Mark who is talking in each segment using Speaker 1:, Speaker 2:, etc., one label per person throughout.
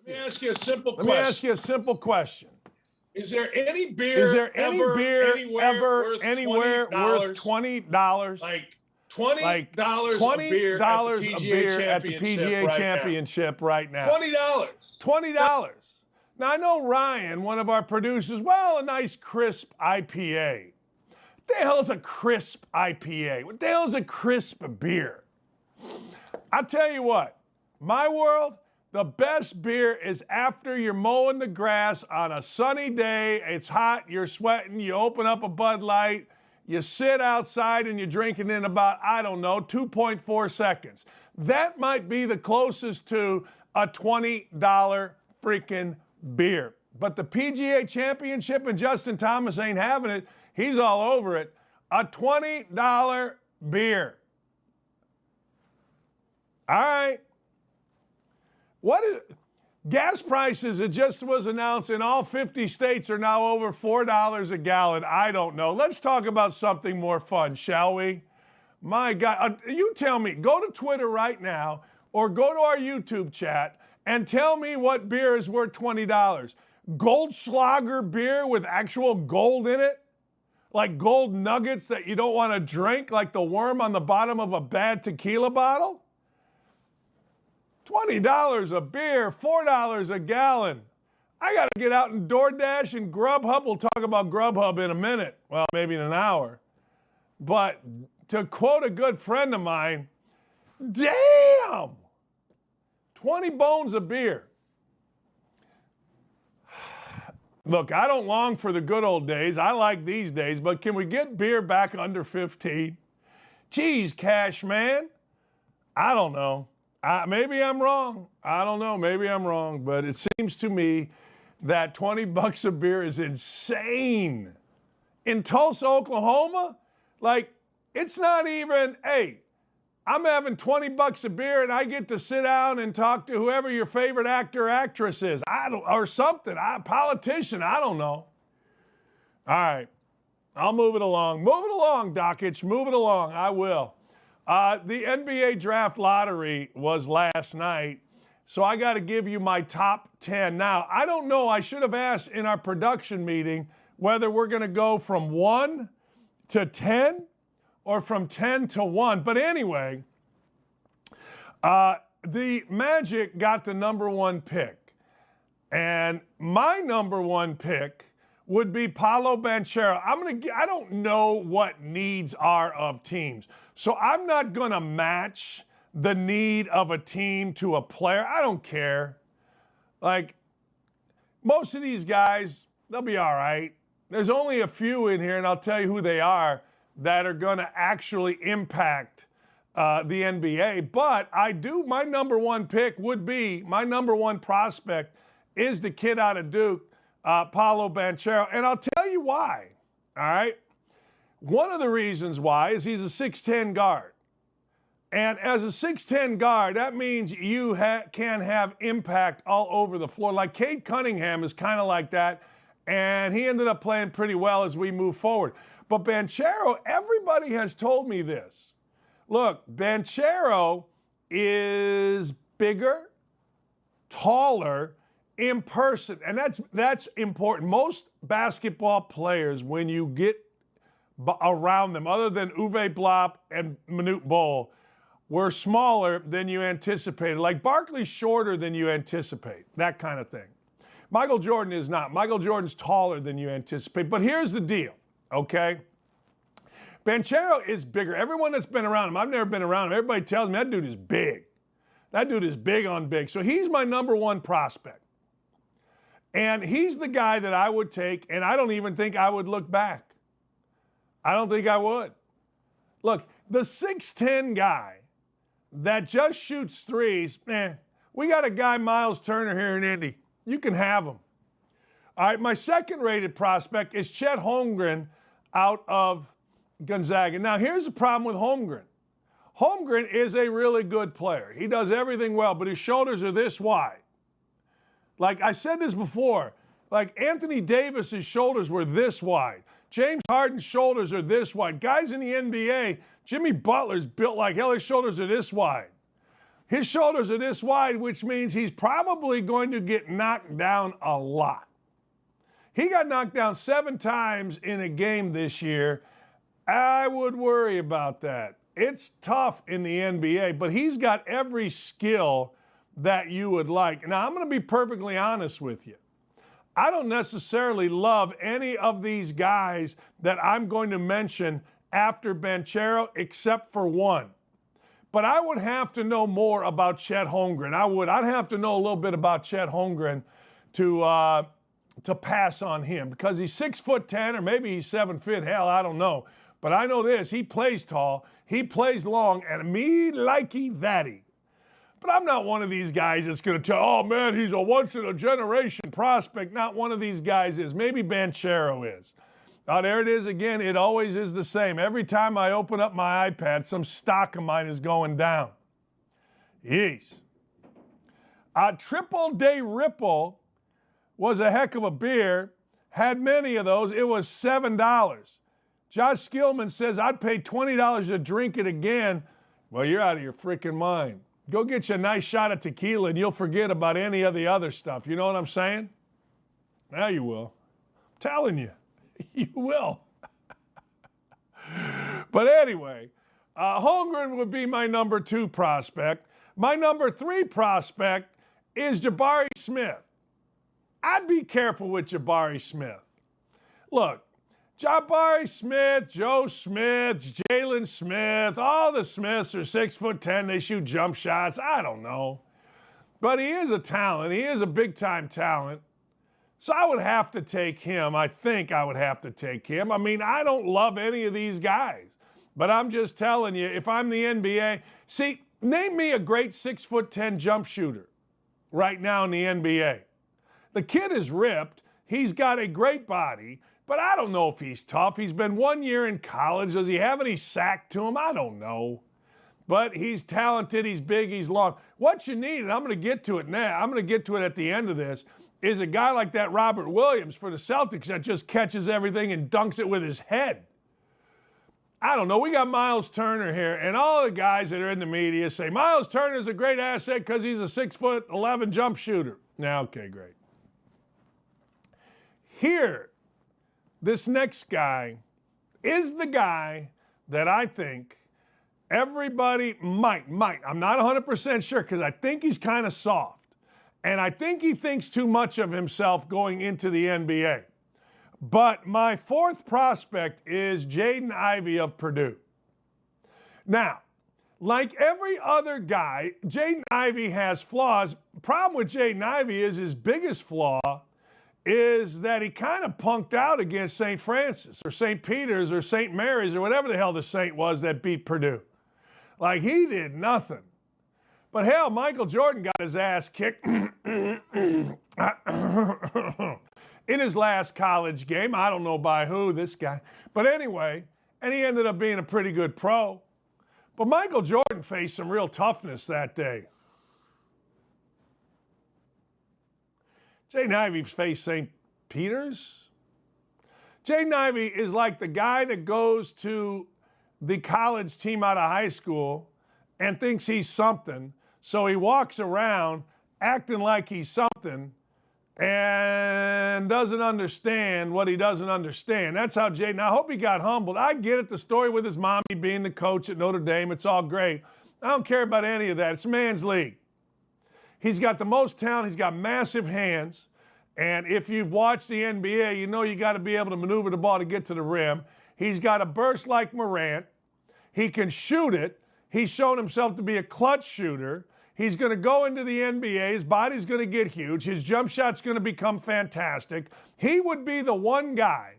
Speaker 1: Let me ask you a simple
Speaker 2: Let me ask you a simple question.
Speaker 1: Is there any beer anywhere worth
Speaker 2: $20?
Speaker 1: Like $20 a beer at the PGA Championship
Speaker 2: right now.
Speaker 1: $20.
Speaker 2: Now, I know Ryan, one of our producers, well, a nice crisp IPA. What the hell is a crisp IPA? What the hell is a crisp beer? I'll tell you what, my world, the best beer is after you're mowing the grass on a sunny day, it's hot, you're sweating, you open up a Bud Light, you sit outside and you're drinking in about, 2.4 seconds. That might be the closest to a $20 freaking beer. But the PGA Championship and Justin Thomas ain't having it. He's all over it. A $20 beer. All right. Gas prices, it just was announced in all 50 states are now over $4 a gallon. I don't know. Let's talk about something more fun, shall we? My God, you tell me, go to Twitter right now or go to our YouTube chat and tell me what beer is worth $20. Goldschlager beer with actual gold in it? Like gold nuggets that you don't want to drink, like the worm on the bottom of a bad tequila bottle? $20 a beer, $4 a gallon. I got to get out and DoorDash and Grubhub. We'll talk about Grubhub in a minute. Well, maybe in an hour. But to quote a good friend of mine, damn! 20 bones of beer. Look, I don't long for the good old days. I like these days, but can we get beer back under 15? Geez, Cash Man. I don't know. Maybe I'm wrong. I don't know. Maybe I'm wrong. But it seems to me that $20 a beer is insane. In Tulsa, Oklahoma, like, it's not even, hey, I'm having $20 a beer and I get to sit down and talk to whoever your favorite actor or actress is. Or something. Politician. I don't know. All right. I'll move it along. Move it along, Dockich. Move it along. I will. The NBA draft lottery was last night, so I got to give you my top 10. Now, I don't know. I should have asked in our production meeting whether we're going to go from 1 to 10 or from 10 to 1. But anyway, the Magic got the number 1 pick. And my number 1 pick would be Paolo Banchero. I don't know what needs are of teams. So I'm not going to match the need of a team to a player. I don't care. Like, most of these guys, they'll be all right. There's only a few in here, and I'll tell you who they are, that are going to actually impact the NBA. But my number 1 pick would be, my number 1 prospect is the kid out of Duke, Paolo Banchero, and I'll tell you why, all right? One of the reasons why is he's a 6'10 guard. And as a 6'10 guard, that means you can have impact all over the floor. Like Cade Cunningham is kind of like that, and he ended up playing pretty well as we move forward. But Banchero, everybody has told me this. Look, Banchero is bigger, taller, in person, and that's important. Most basketball players, when you get around them, other than Uwe Blop and Manute Bol, were smaller than you anticipated. Like Barkley's shorter than you anticipate, that kind of thing. Michael Jordan is not. Michael Jordan's taller than you anticipate. But here's the deal, okay? Banchero is bigger. Everyone that's been around him, I've never been around him, everybody tells me that dude is big. That dude is big on big. So he's my number 1 prospect. And he's the guy that I would take, and I don't even think I would look back. I don't think I would. Look, the 6'10 guy that just shoots threes, we got a guy, Miles Turner, here in Indy. You can have him. All right, my second-rated prospect is Chet Holmgren out of Gonzaga. Now, here's the problem with Holmgren. Holmgren is a really good player. He does everything well, but his shoulders are this wide. Like I said this before, like Anthony Davis's shoulders were this wide. James Harden's shoulders are this wide. Guys in the NBA, Jimmy Butler's built like hell. His shoulders are this wide. His shoulders are this wide, which means he's probably going to get knocked down a lot. He got knocked down 7 times in a game this year. I would worry about that. It's tough in the NBA, but he's got every skill that you would like. Now, I'm going to be perfectly honest with you. I don't necessarily love any of these guys that I'm going to mention after Banchero, except for one. But I would have to know more about Chet Holmgren. I'd have to know a little bit about Chet Holmgren to pass on him, because he's 6'10", or maybe he's 7 feet. Hell, I don't know. But I know this: he plays tall, he plays long, and me likey thatty. But I'm not one of these guys that's going to tell, oh man, he's a once-in-a-generation prospect. Not one of these guys is. Maybe Banchero is. Oh, there it is again. It always is the same. Every time I open up my iPad, some stock of mine is going down. Yeesh. Triple Day Ripple was a heck of a beer. Had many of those. It was $7. Josh Skillman says, I'd pay $20 to drink it again. Well, you're out of your freaking mind. Go get you a nice shot of tequila and you'll forget about any of the other stuff. You know what I'm saying? Now you will. I'm telling you. You will. But anyway, Holmgren would be my number 2 prospect. My number 3 prospect is Jabari Smith. I'd be careful with Jabari Smith. Look, Jabari Smith, Joe Smith, Jalen Smith, all the Smiths are 6'10". They shoot jump shots. I don't know. But he is a talent. He is a big-time talent. So I would have to take him. I think I would have to take him. I mean, I don't love any of these guys. But I'm just telling you, if I'm the NBA, see, name me a great 6'10" jump shooter right now in the NBA. The kid is ripped. He's got a great body. But I don't know if he's tough. He's been 1 year in college. Does he have any sack to him? I don't know. But he's talented. He's big. He's long. What you need, and I'm going to get to it now, I'm going to get to it at the end of this, is a guy like that Robert Williams for the Celtics that just catches everything and dunks it with his head. I don't know. We got Miles Turner here, and all the guys that are in the media say Miles Turner's a great asset because he's a 6'11" jump shooter. Now, okay, great. Here, this next guy is the guy that I think everybody might, I'm not 100% sure because I think he's kind of soft. And I think he thinks too much of himself going into the NBA. But my 4th prospect is Jaden Ivey of Purdue. Now, like every other guy, Jaden Ivey has flaws. Problem with Jaden Ivey is his biggest flaw is that he kind of punked out against St. Francis or St. Peter's or St. Mary's or whatever the hell the Saint was that beat Purdue. Like, he did nothing. But hell, Michael Jordan got his ass kicked in his last college game. I don't know by who, this guy. But anyway, and he ended up being a pretty good pro. But Michael Jordan faced some real toughness that day. Jaden Ivey faced St. Peter's. Jaden Ivey is like the guy that goes to the college team out of high school and thinks he's something. So he walks around acting like he's something and doesn't understand what he doesn't understand. That's how Jaden, I hope he got humbled. I get it, the story with his mommy being the coach at Notre Dame. It's all great. I don't care about any of that. It's a man's league. He's got the most talent. He's got massive hands. And if you've watched the NBA, you know you got to be able to maneuver the ball to get to the rim. He's got a burst like Morant. He can shoot it. He's shown himself to be a clutch shooter. He's going to go into the NBA. His body's going to get huge. His jump shot's going to become fantastic. He would be the one guy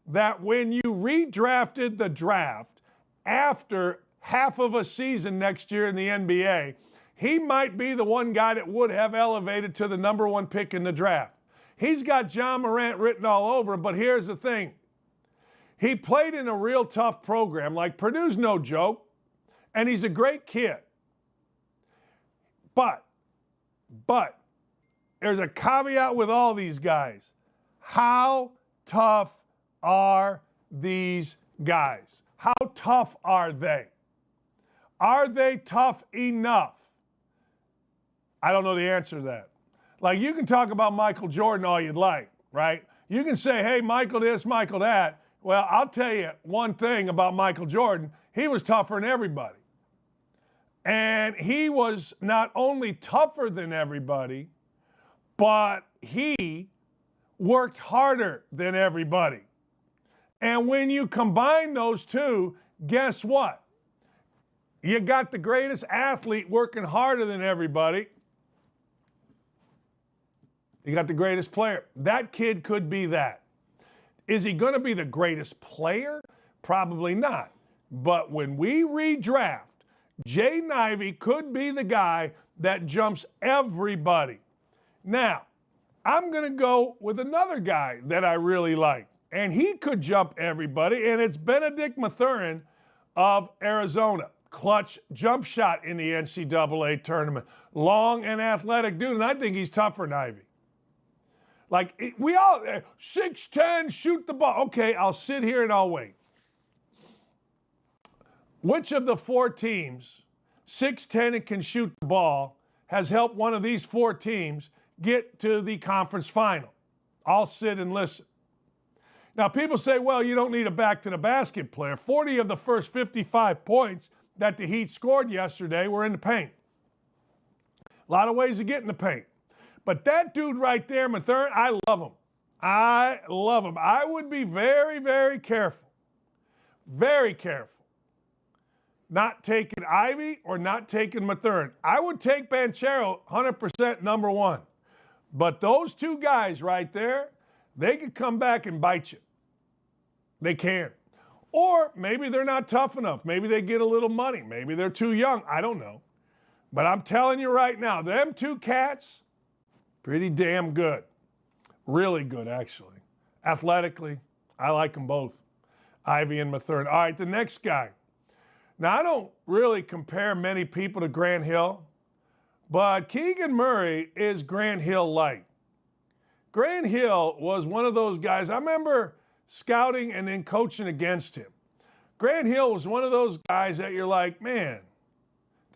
Speaker 2: that when you redrafted the draft after half of a season next year in the NBA, he might be the one guy that would have elevated to the number 1 pick in the draft. He's got John Morant written all over him, but here's the thing. He played in a real tough program. Like, Purdue's no joke, and he's a great kid. But, there's a caveat with all these guys. How tough are these guys? How tough are they? Are they tough enough I don't know the answer to that. Like, you can talk about Michael Jordan all you'd like, right? You can say, hey, Michael this, Michael that. Well, I'll tell you one thing about Michael Jordan. He was tougher than everybody. And he was not only tougher than everybody, but he worked harder than everybody. And when you combine those two, guess what? You got the greatest athlete working harder than everybody. You got the greatest player. That kid could be that. Is he going to be the greatest player? Probably not. But when we redraft, Jaden Ivey could be the guy that jumps everybody. Now, I'm going to go with another guy that I really like, and he could jump everybody, and it's Benedict Mathurin of Arizona. Clutch jump shot in the NCAA tournament. Long and athletic dude, and I think he's tougher than Ivey. Like, we all, 6'10", shoot the ball. Okay, I'll sit here and I'll wait. Which of the four teams, 6'10" and can shoot the ball, has helped one of these four teams get to the conference final? I'll sit and listen. Now, people say, well, you don't need a back-to-the-basket player. 40 of the first 55 points that the Heat scored yesterday were in the paint. A lot of ways to get in the paint. But that dude right there, Mathurin, I love him. I love him. I would be very, very careful. Very careful. Not taking Ivey or not taking Mathurin. I would take Banchero 100% number one. But those two guys right there, they could come back and bite you. They can. Or maybe they're not tough enough. Maybe they get a little money. Maybe they're too young. I don't know. But I'm telling you right now, them two cats, pretty damn good. Really good, actually. Athletically, I like them both. Ivey and Mathurin. All right, the next guy. Now, I don't really compare many people to Grant Hill, but Keegan Murray is Grant Hill light. Grant Hill was one of those guys, I remember scouting and then coaching against him. Grant Hill was one of those guys that you're like, man,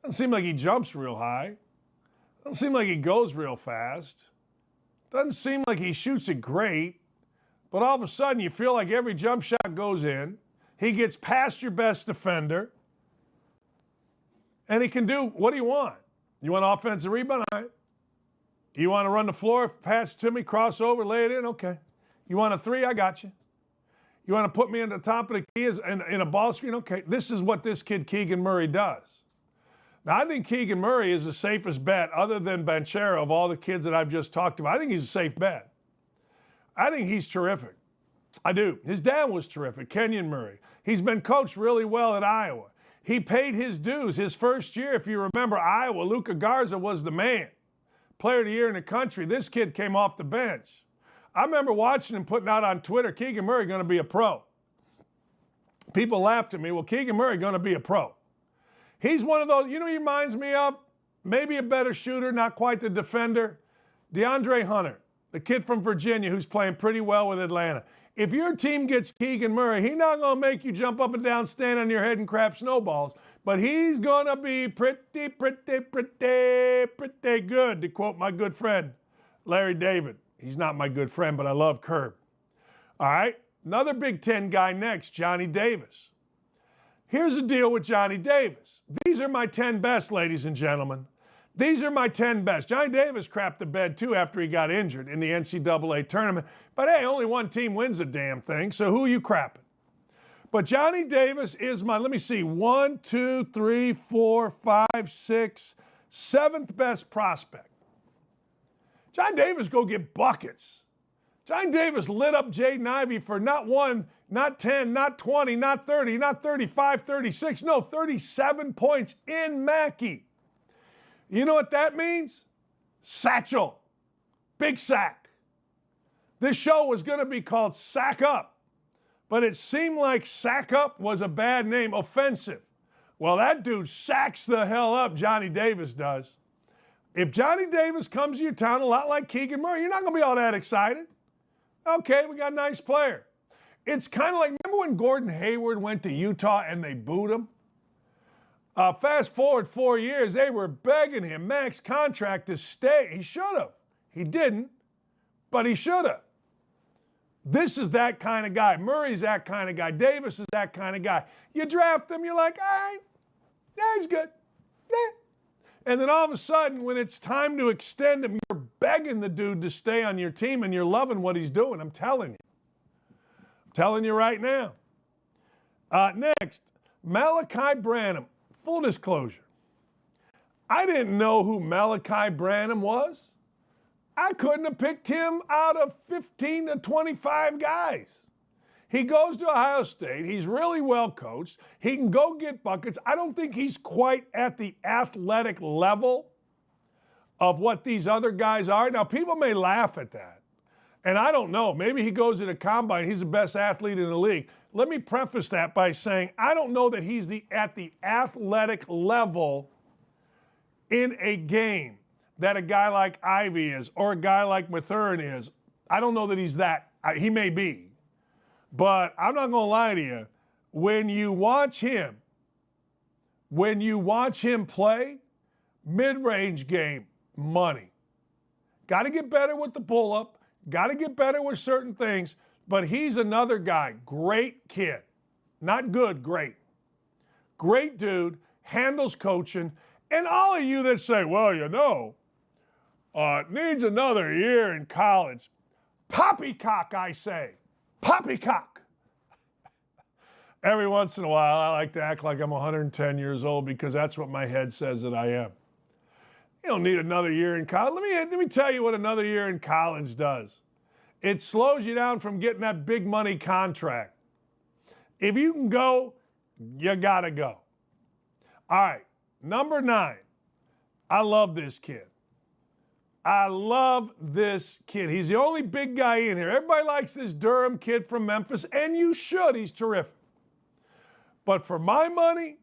Speaker 2: doesn't seem like he jumps real high. Doesn't seem like he goes real fast. Doesn't seem like he shoots it great. But all of a sudden, you feel like every jump shot goes in. He gets past your best defender. And he can do, what do you want? You want offensive rebound? All right. You want to run the floor, pass it to me, cross over, lay it in? Okay. You want a three? I got you. You want to put me in the top of the key in a ball screen? Okay. This is what this kid Keegan Murray does. Now, I think Keegan Murray is the safest bet other than Banchero of all the kids that I've just talked about. I think he's a safe bet. I think he's terrific. I do. His dad was terrific, Kenyon Murray. He's been coached really well at Iowa. He paid his dues his first year. If you remember Iowa, Luka Garza was the man. Player of the year in the country. This kid came off the bench. I remember watching him putting out on Twitter, Keegan Murray going to be a pro. People laughed at me. Well, Keegan Murray going to be a pro. He's one of those, you know, he reminds me of maybe a better shooter, not quite the defender. DeAndre Hunter, the kid from Virginia who's playing pretty well with Atlanta. If your team gets Keegan Murray, he's not going to make you jump up and down, stand on your head and crap snowballs, but he's going to be pretty good, to quote my good friend, Larry David. He's not my good friend, but I love Curb. All right, another Big Ten guy next, Johnny Davis. Here's the deal with Johnny Davis. These are my 10 best, ladies and gentlemen. These are my 10 best. Johnny Davis crapped the bed, too, after he got injured in the NCAA tournament. But, hey, only one team wins a damn thing, so who are you crapping? But Johnny Davis is my, let me see, 1, 2, 3, 4, 5, 6, 7th best prospect. Johnny Davis go get buckets. Johnny Davis lit up Jaden Ivey for not 1, not 10, not 20, not 30, not 35, 36, no, 37 points in Mackey. You know what that means? Satchel. Big sack. This show was going to be called Sack Up, but it seemed like Sack Up was a bad name, offensive. Well, that dude sacks the hell up, Johnny Davis does. If Johnny Davis comes to your town a lot like Keegan Murray, you're not going to be all that excited. Okay, we got a nice player. It's kind of like, remember when Gordon Hayward went to Utah and they booed him? Fast forward 4 years, they were begging him, max contract, to stay. He should have. He didn't, but he should have. This is that kind of guy. Murray's that kind of guy. Davis is that kind of guy. You draft him, you're like, all right, yeah, he's good. Yeah. And then all of a sudden, when it's time to extend him, you're begging the dude to stay on your team and you're loving what he's doing. I'm telling you. I'm telling you right now. Next, Malachi Branham. Full disclosure. I didn't know who Malachi Branham was. I couldn't have picked him out of 15 to 25 guys. He goes to Ohio State. He's really well coached. He can go get buckets. I don't think he's quite at the athletic level of what these other guys are. Now, people may laugh at that. And I don't know. Maybe he goes to the combine. He's the best athlete in the league. Let me preface that by saying I don't know that he's at the athletic level in a game that a guy like Ivy is or a guy like Mathurin is. I don't know that he's that. He may be. But I'm not going to lie to you. When you watch him play, mid-range game, money. Got to get better with the pull-up. Got to get better with certain things. But he's another guy. Great kid. Not good, great. Great dude. Handles coaching. And all of you that say, well, you know, needs another year in college. Poppycock, I say. Poppycock. Every once in a while, I like to act like I'm 110 years old because that's what my head says that I am. You don't need another year in college. Let me tell you what another year in college does. It slows you down from getting that big money contract. If you can go, you got to go. All right, number 9. I love this kid. I love this kid. He's the only big guy in here. Everybody likes this Durham kid from Memphis, and you should. He's terrific. But for my money,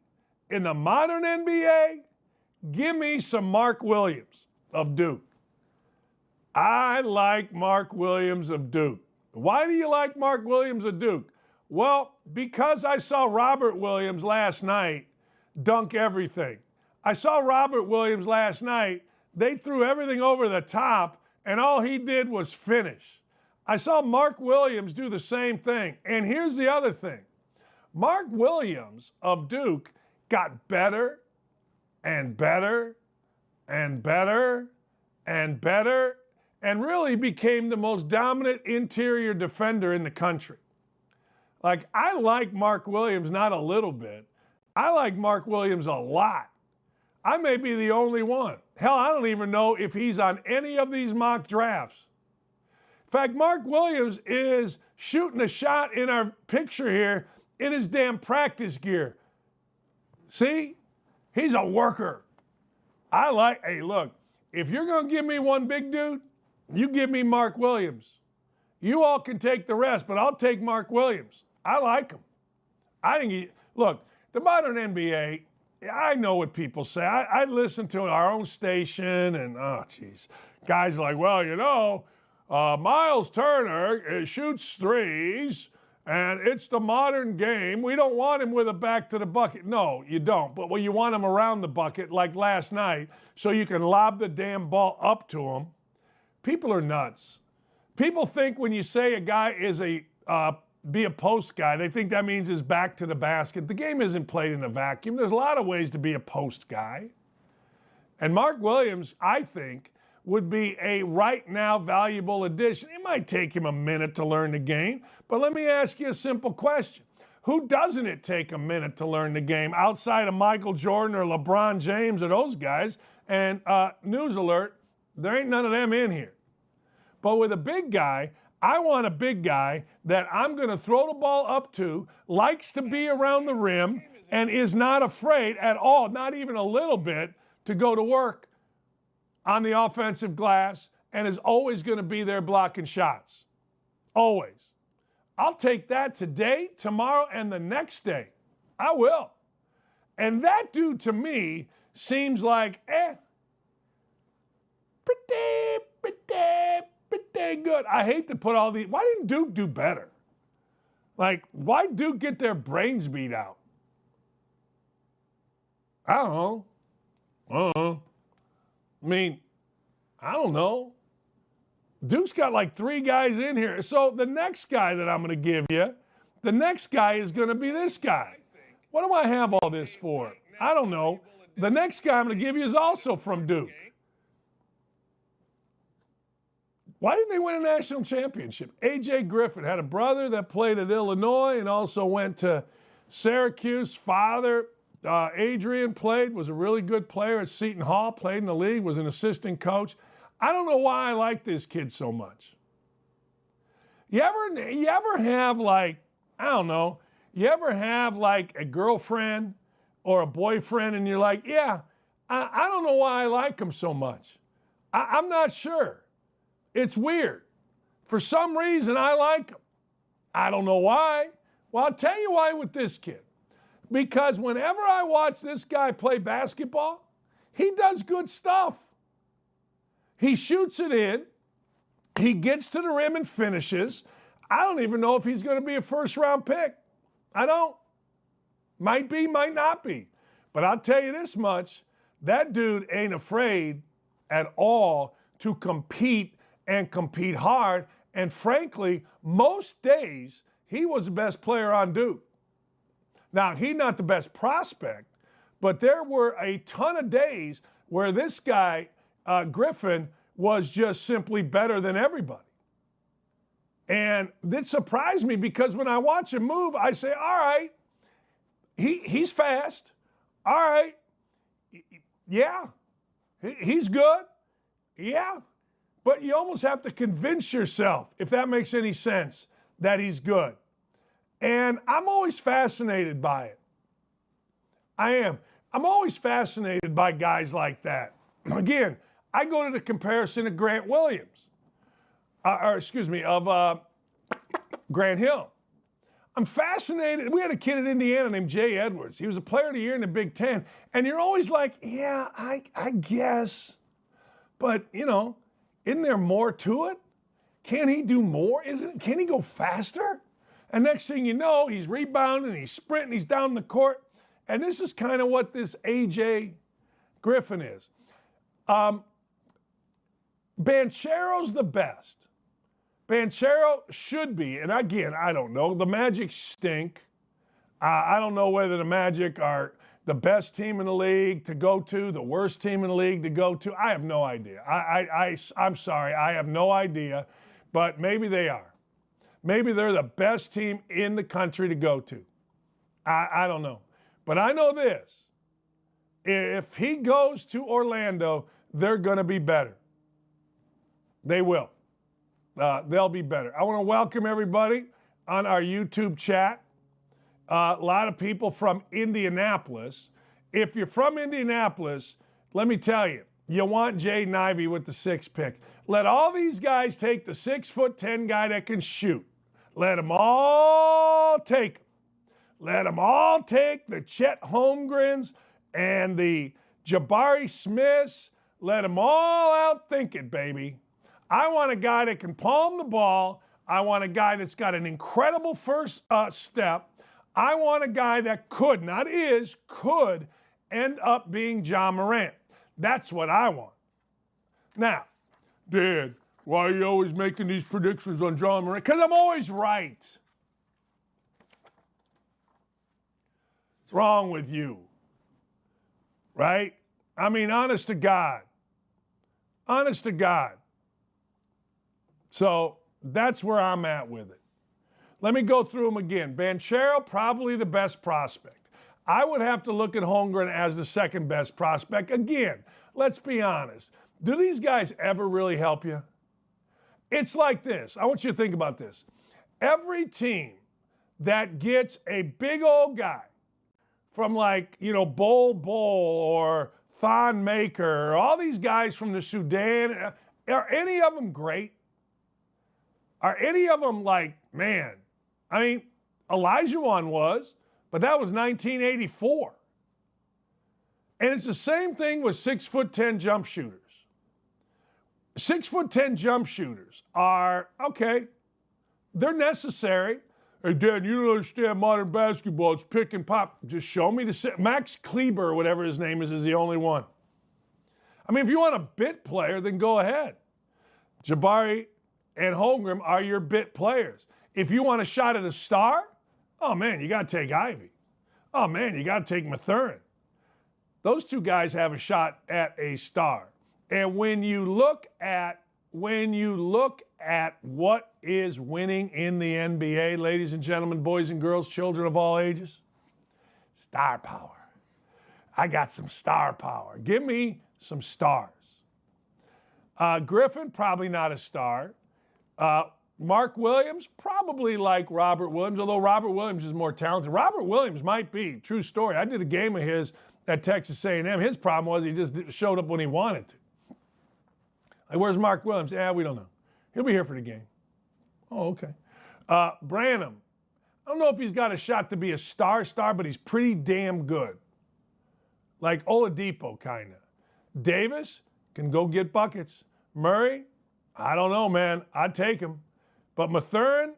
Speaker 2: in the modern NBA, give me some Mark Williams of Duke. I like Mark Williams of Duke. Why do you like Mark Williams of Duke? Well, because I saw Robert Williams last night dunk everything. I saw Robert Williams last night. They threw everything over the top, and all he did was finish. I saw Mark Williams do the same thing. And here's the other thing. Mark Williams of Duke got better and better and better and better and really became the most dominant interior defender in the country. Like, I like Mark Williams not a little bit. I like Mark Williams a lot. I may be the only one. Hell, I don't even know if he's on any of these mock drafts. In fact, Mark Williams is shooting a shot in our picture here in his damn practice gear. See? He's a worker. Hey, look, if you're going to give me one big dude, you give me Mark Williams. You all can take the rest, but I'll take Mark Williams. I like him. Look, the modern NBA, I know what people say. I listen to our own station, and guys are like, well, you know, Miles Turner shoots threes, and it's the modern game. We don't want him with a back to the bucket. No, you don't. But you want him around the bucket like last night so you can lob the damn ball up to him. People are nuts. People think when you say a guy is be a post guy, they think that means his back to the basket. The game isn't played in a vacuum. There's a lot of ways to be a post guy. And Mark Williams, I think, would be a right now valuable addition. It might take him a minute to learn the game, but let me ask you a simple question. Who doesn't it take a minute to learn the game outside of Michael Jordan or LeBron James or those guys? And news alert, there ain't none of them in here. But with a big guy, I want a big guy that I'm going to throw the ball up to, likes to be around the rim, and is not afraid at all, not even a little bit, to go to work on the offensive glass and is always going to be there blocking shots. Always. I'll take that today, tomorrow, and the next day. I will. And that dude, to me, seems like, pretty good. I hate to put all these. Why didn't Duke do better? Like, why Duke get their brains beat out? I don't know. I mean, I don't know. Duke's got like 3 guys in here. So the next guy that I'm going to give you, the next guy is going to be this guy. What do I have all this for? I don't know. The next guy I'm going to give you is also from Duke. Why didn't they win a national championship? A.J. Griffin had a brother that played at Illinois and also went to Syracuse. Father, Adrian, was a really good player at Seton Hall, played in the league, was an assistant coach. I don't know why I like this kid so much. You ever have like, I don't know, you ever have like a girlfriend or a boyfriend and you're like, yeah, I don't know why I like him so much. I'm not sure. It's weird. For some reason, I like him. I don't know why. Well, I'll tell you why with this kid. Because whenever I watch this guy play basketball, he does good stuff. He shoots it in. He gets to the rim and finishes. I don't even know if he's going to be a first-round pick. I don't. Might be, might not be. But I'll tell you this much. That dude ain't afraid at all to compete and compete hard. And frankly, most days, he was the best player on Duke. Now, he's not the best prospect, but there were a ton of days where this guy, Griffin, was just simply better than everybody. And this surprised me because when I watch him move, I say, all right, he's fast. All right, yeah, he's good. Yeah. But you almost have to convince yourself, if that makes any sense, that he's good. And I'm always fascinated by it. I am. I'm always fascinated by guys like that. Again, I go to the comparison of Grant Williams, of Grant Hill. I'm fascinated. We had a kid in Indiana named Jay Edwards. He was a player of the year in the Big Ten. And you're always like, yeah, I guess. But, you know, isn't there more to it? Can he do more? Can he go faster? And next thing you know, he's rebounding, he's sprinting, he's down the court. And this is kind of what this A.J. Griffin is. Banchero's the best. Banchero should be, and again, I don't know. The Magic stink. I don't know whether the Magic are the best team in the league to go to, the worst team in the league to go to. I have no idea. I'm sorry, I have no idea, but maybe they are. Maybe they're the best team in the country to go to. I don't know. But I know this. If he goes to Orlando, they're going to be better. They will. They'll be better. I want to welcome everybody on our YouTube chat. A lot of people from Indianapolis. If you're from Indianapolis, let me tell you, you want Jaden Ivey with the 6th pick. Let all these guys take the 6'10" guy that can shoot. Let them all take him. Let them all take the Chet Holmgrens and the Jabari Smiths. Let them all outthink it, baby. I want a guy that can palm the ball. I want a guy that's got an incredible first step. I want a guy that could end up being John Morant. That's what I want. Now, Dad, why are you always making these predictions on John Morant? Because I'm always right. What's wrong with you? Right? I mean, honest to God. Honest to God. So that's where I'm at with it. Let me go through them again. Banchero, probably the best prospect. I would have to look at Holmgren as the second best prospect. Again, let's be honest. Do these guys ever really help you? It's like this. I want you to think about this. Every team that gets a big old guy from like, Bol or Thon Maker, or all these guys from the Sudan, are any of them great? Are any of them like, man, I mean, Olajuwon was, but that was 1984. And it's the same thing with 6'10" jump shooters. 6'10" jump shooters are, okay, they're necessary. Hey, Dan, you don't understand modern basketball. It's pick and pop. Just show me Max Kleber, or whatever his name is the only one. I mean, if you want a bit player, then go ahead. Jabari and Holmgren are your bit players. If you want a shot at a star, oh, man, you got to take Ivy. Oh, man, you got to take Mathurin. Those two guys have a shot at a star. And when you look at what is winning in the NBA, ladies and gentlemen, boys and girls, children of all ages, star power. I got some star power. Give me some stars. Griffin, probably not a star. Mark Williams, probably like Robert Williams, although Robert Williams is more talented. Robert Williams might be, true story. I did a game of his at Texas A&M. His problem was he just showed up when he wanted to. Like, where's Mark Williams? Yeah, we don't know. He'll be here for the game. Oh, okay. Branham, I don't know if he's got a shot to be a star, but he's pretty damn good. Like Oladipo, kind of. Davis can go get buckets. Murray, I don't know, man. I'd take him. But Mathurin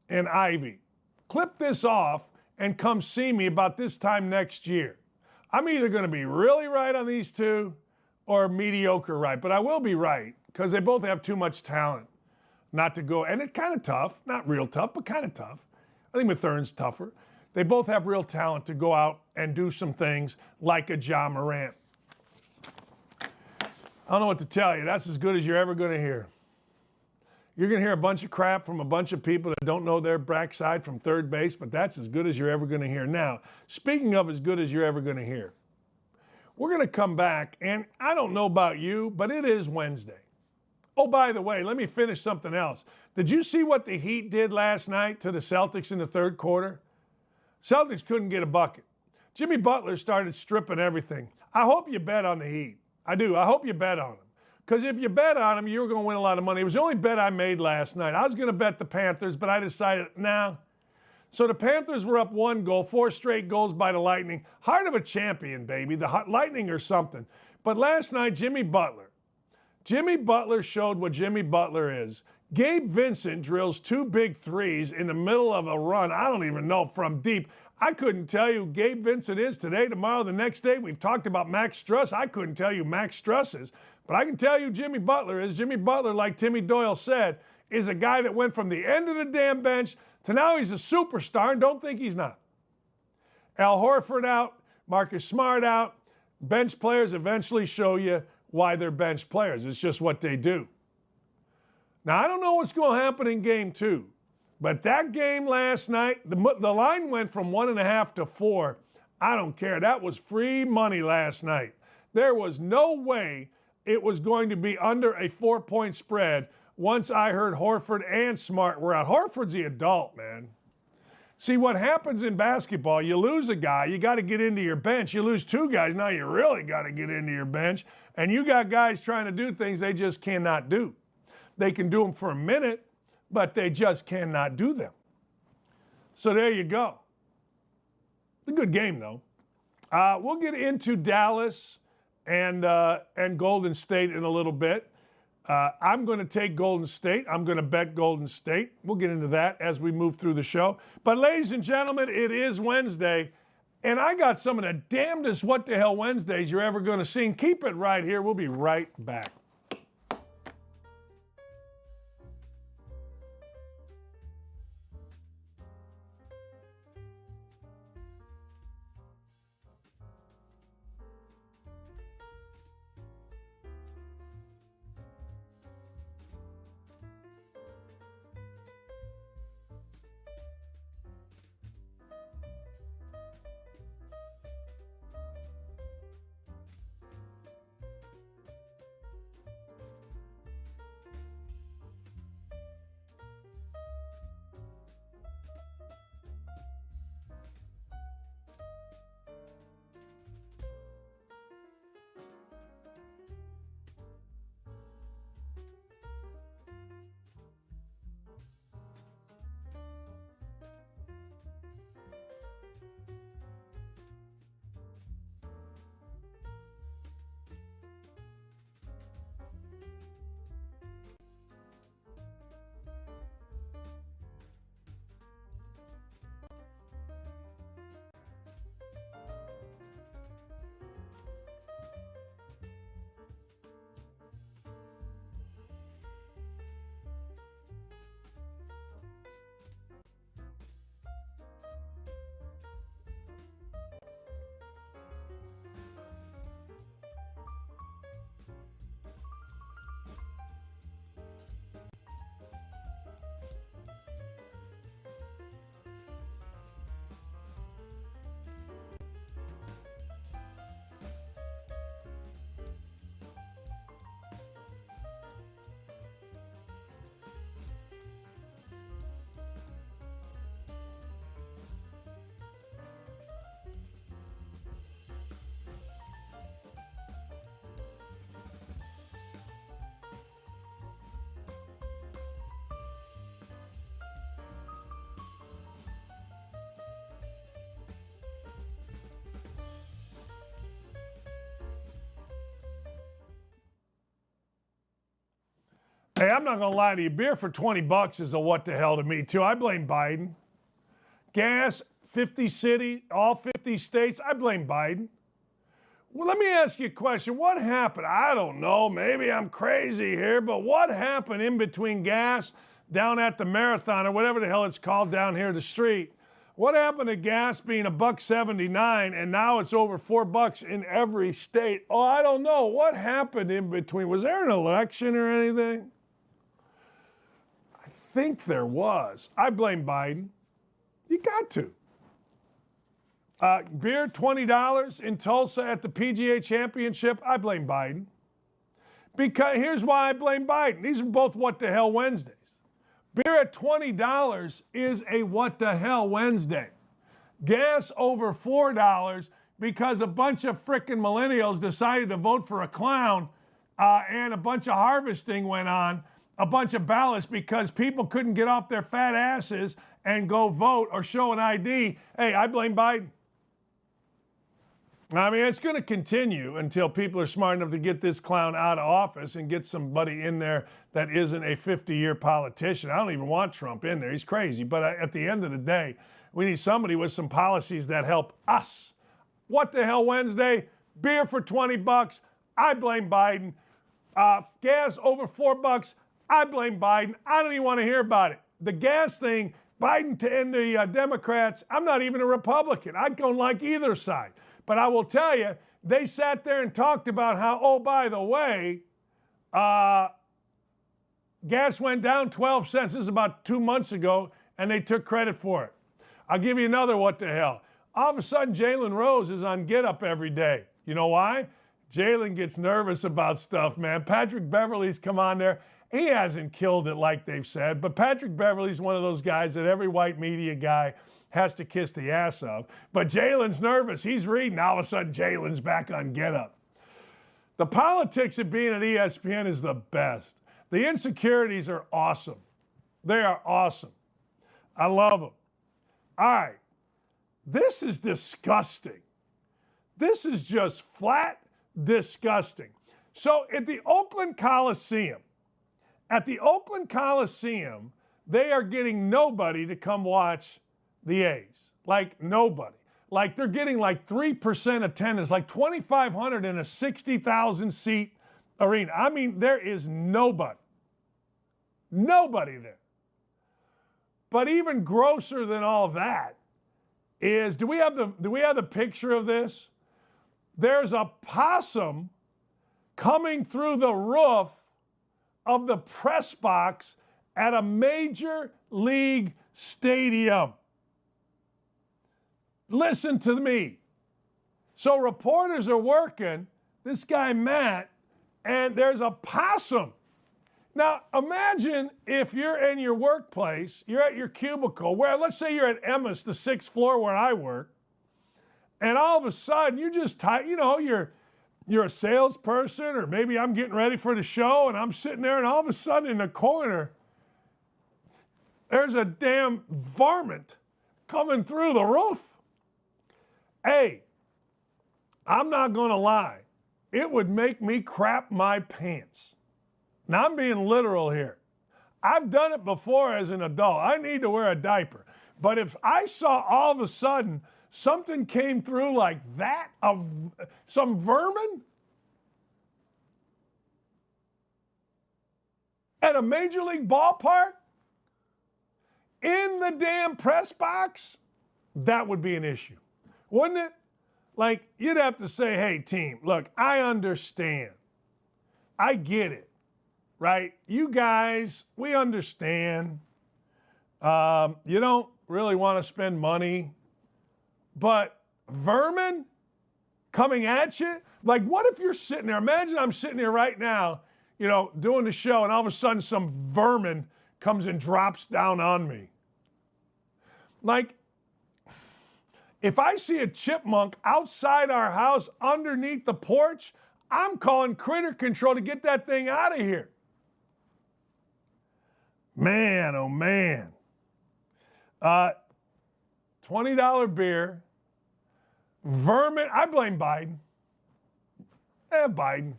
Speaker 2: and Ivy, clip this off and come see me about this time next year. I'm either going to be really right on these two or mediocre right. But I will be right because they both have too much talent not to go. And it's kind of tough. Not real tough, but kind of tough. I think Mathurin's tougher. They both have real talent to go out and do some things like a Ja Morant. I don't know what to tell you. That's as good as you're ever going to hear. You're going to hear a bunch of crap from a bunch of people that don't know their backside from third base, but that's as good as you're ever going to hear. Now, speaking of as good as you're ever going to hear, we're going to come back, and I don't know about you, but it is Wednesday. Oh, by the way, let me finish something else. Did you see what the Heat did last night to the Celtics in the third quarter? Celtics couldn't get a bucket. Jimmy Butler started stripping everything. I hope you bet on the Heat. I do. I hope you bet on them. Because if you bet on them, you're going to win a lot of money. It was the only bet I made last night. I was going to bet the Panthers, but I decided, nah. So the Panthers were up 1 goal, 4 straight goals by the Lightning. Heart of a champion, baby. The Lightning or something. But last night, Jimmy Butler showed what Jimmy Butler is. Gabe Vincent drills 2 big threes in the middle of a run. I don't even know, from deep. I couldn't tell you who Gabe Vincent is today, tomorrow, the next day. We've talked about Max Struss. I couldn't tell you who Max Struss is. But I can tell you Jimmy Butler is. Jimmy Butler, like Timmy Doyle said, is a guy that went from the end of the damn bench to now he's a superstar, and don't think he's not. Al Horford out, Marcus Smart out. Bench players eventually show you why they're bench players. It's just what they do. Now, I don't know what's going to happen in game 2, but that game last night, the line went from 1.5 to 4. I don't care. That was free money last night. There was no way it was going to be under a 4-point spread once I heard Horford and Smart were out. Horford's the adult, man. See, what happens in basketball, you lose a guy, you got to get into your bench. You lose 2 guys, now you really got to get into your bench. And you got guys trying to do things they just cannot do. They can do them for a minute, but they just cannot do them. So there you go. It's a good game, though. We'll get into Dallas and Golden State in a little bit. I'm going to take Golden State. I'm going to bet Golden State. We'll get into that as we move through the show. But ladies and gentlemen, it is Wednesday, and I got some of the damnedest what the hell Wednesdays you're ever going to see. And keep it right here. We'll be right back. Hey, I'm not going to lie to you. Beer for $20 is a what the hell to me, too. I blame Biden. Gas, 50 all 50 states, I blame Biden. Well, let me ask you a question. What happened? I don't know. Maybe I'm crazy here, but what happened in between gas down at the marathon or whatever the hell it's called down here the street? What happened to gas being $1.79 and now it's over $4 in every state? Oh, I don't know. What happened in between? Was there an election or anything? I think there was. I blame Biden. You got to. Beer, $20 in Tulsa at the PGA Championship, I blame Biden. Because here's why I blame Biden. These are both what the hell Wednesdays. Beer at $20 is a what the hell Wednesday. Gas over $4 because a bunch of frickin' millennials decided to vote for a clown and a bunch of harvesting went on, a bunch of ballots because people couldn't get off their fat asses and go vote or show an ID. Hey, I blame Biden. I mean, it's going to continue until people are smart enough to get this clown out of office and get somebody in there that isn't a 50-year politician. I don't even want Trump in there. He's crazy. But at the end of the day, we need somebody with some policies that help us. What the hell Wednesday? Beer for $20. I blame Biden. Gas over $4. I blame Biden. I don't even want to hear about it. The gas thing, Biden and the Democrats, I'm not even a Republican. I don't like either side. But I will tell you, they sat there and talked about how, oh, by the way, gas went down 12 cents. This is about 2 months ago, and they took credit for it. I'll give you another what the hell. All of a sudden, Jalen Rose is on Get Up every day. You know why? Jalen gets nervous about stuff, man. Patrick Beverley's come on there. He hasn't killed it like they've said, but Patrick Beverley's one of those guys that every white media guy has to kiss the ass of. But Jalen's nervous. He's reading. All of a sudden, Jalen's back on Get Up. The politics of being at ESPN is the best. The insecurities are awesome. They are awesome. I love them. All right. This is disgusting. This is just flat disgusting. So at the Oakland Coliseum, they are getting nobody to come watch the A's. Like nobody. Like they're getting like 3% attendance, like 2,500 in a 60,000 seat arena. I mean, there is nobody. Nobody there. But even grosser than all that is, do we have the picture of this? There's a possum coming through the roof of the press box at a major league stadium. Listen to me. So reporters are working, this guy Matt, and there's a possum. Now imagine if you're in your workplace, you're at your cubicle, where let's say you're at Emmis, the 6th floor where I work, and all of a sudden you just you're a salesperson, or maybe I'm getting ready for the show and I'm sitting there and all of a sudden in the corner, there's a damn varmint coming through the roof. Hey, I'm not going to lie. It would make me crap my pants. Now, I'm being literal here. I've done it before as an adult. I need to wear a diaper. But if I saw all of a sudden something came through like that, of some vermin at a major league ballpark in the damn press box, that would be an issue, wouldn't it? Like, you'd have to say, hey, team, look, I understand. I get it, right? You guys, we understand. You don't really want to spend money, but vermin coming at you? Like, what if you're sitting there? Imagine I'm sitting here right now, doing the show, and all of a sudden some vermin comes and drops down on me. Like, if I see a chipmunk outside our house underneath the porch, I'm calling critter control to get that thing out of here. Man, oh man. $20 beer. Vermin. I blame Biden. Biden.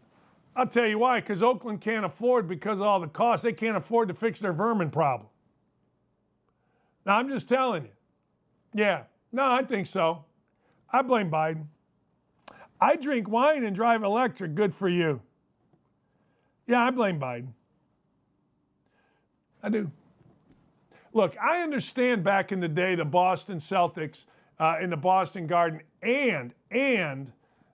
Speaker 2: I'll tell you why, because Oakland can't afford, because of all the costs, they can't afford to fix their vermin problem. Now, I'm just telling you. Yeah, no, I think so. I blame Biden. I drink wine and drive electric, good for you. Yeah, I blame Biden. I do. Look, I understand back in the day the Boston Celtics in the Boston Garden and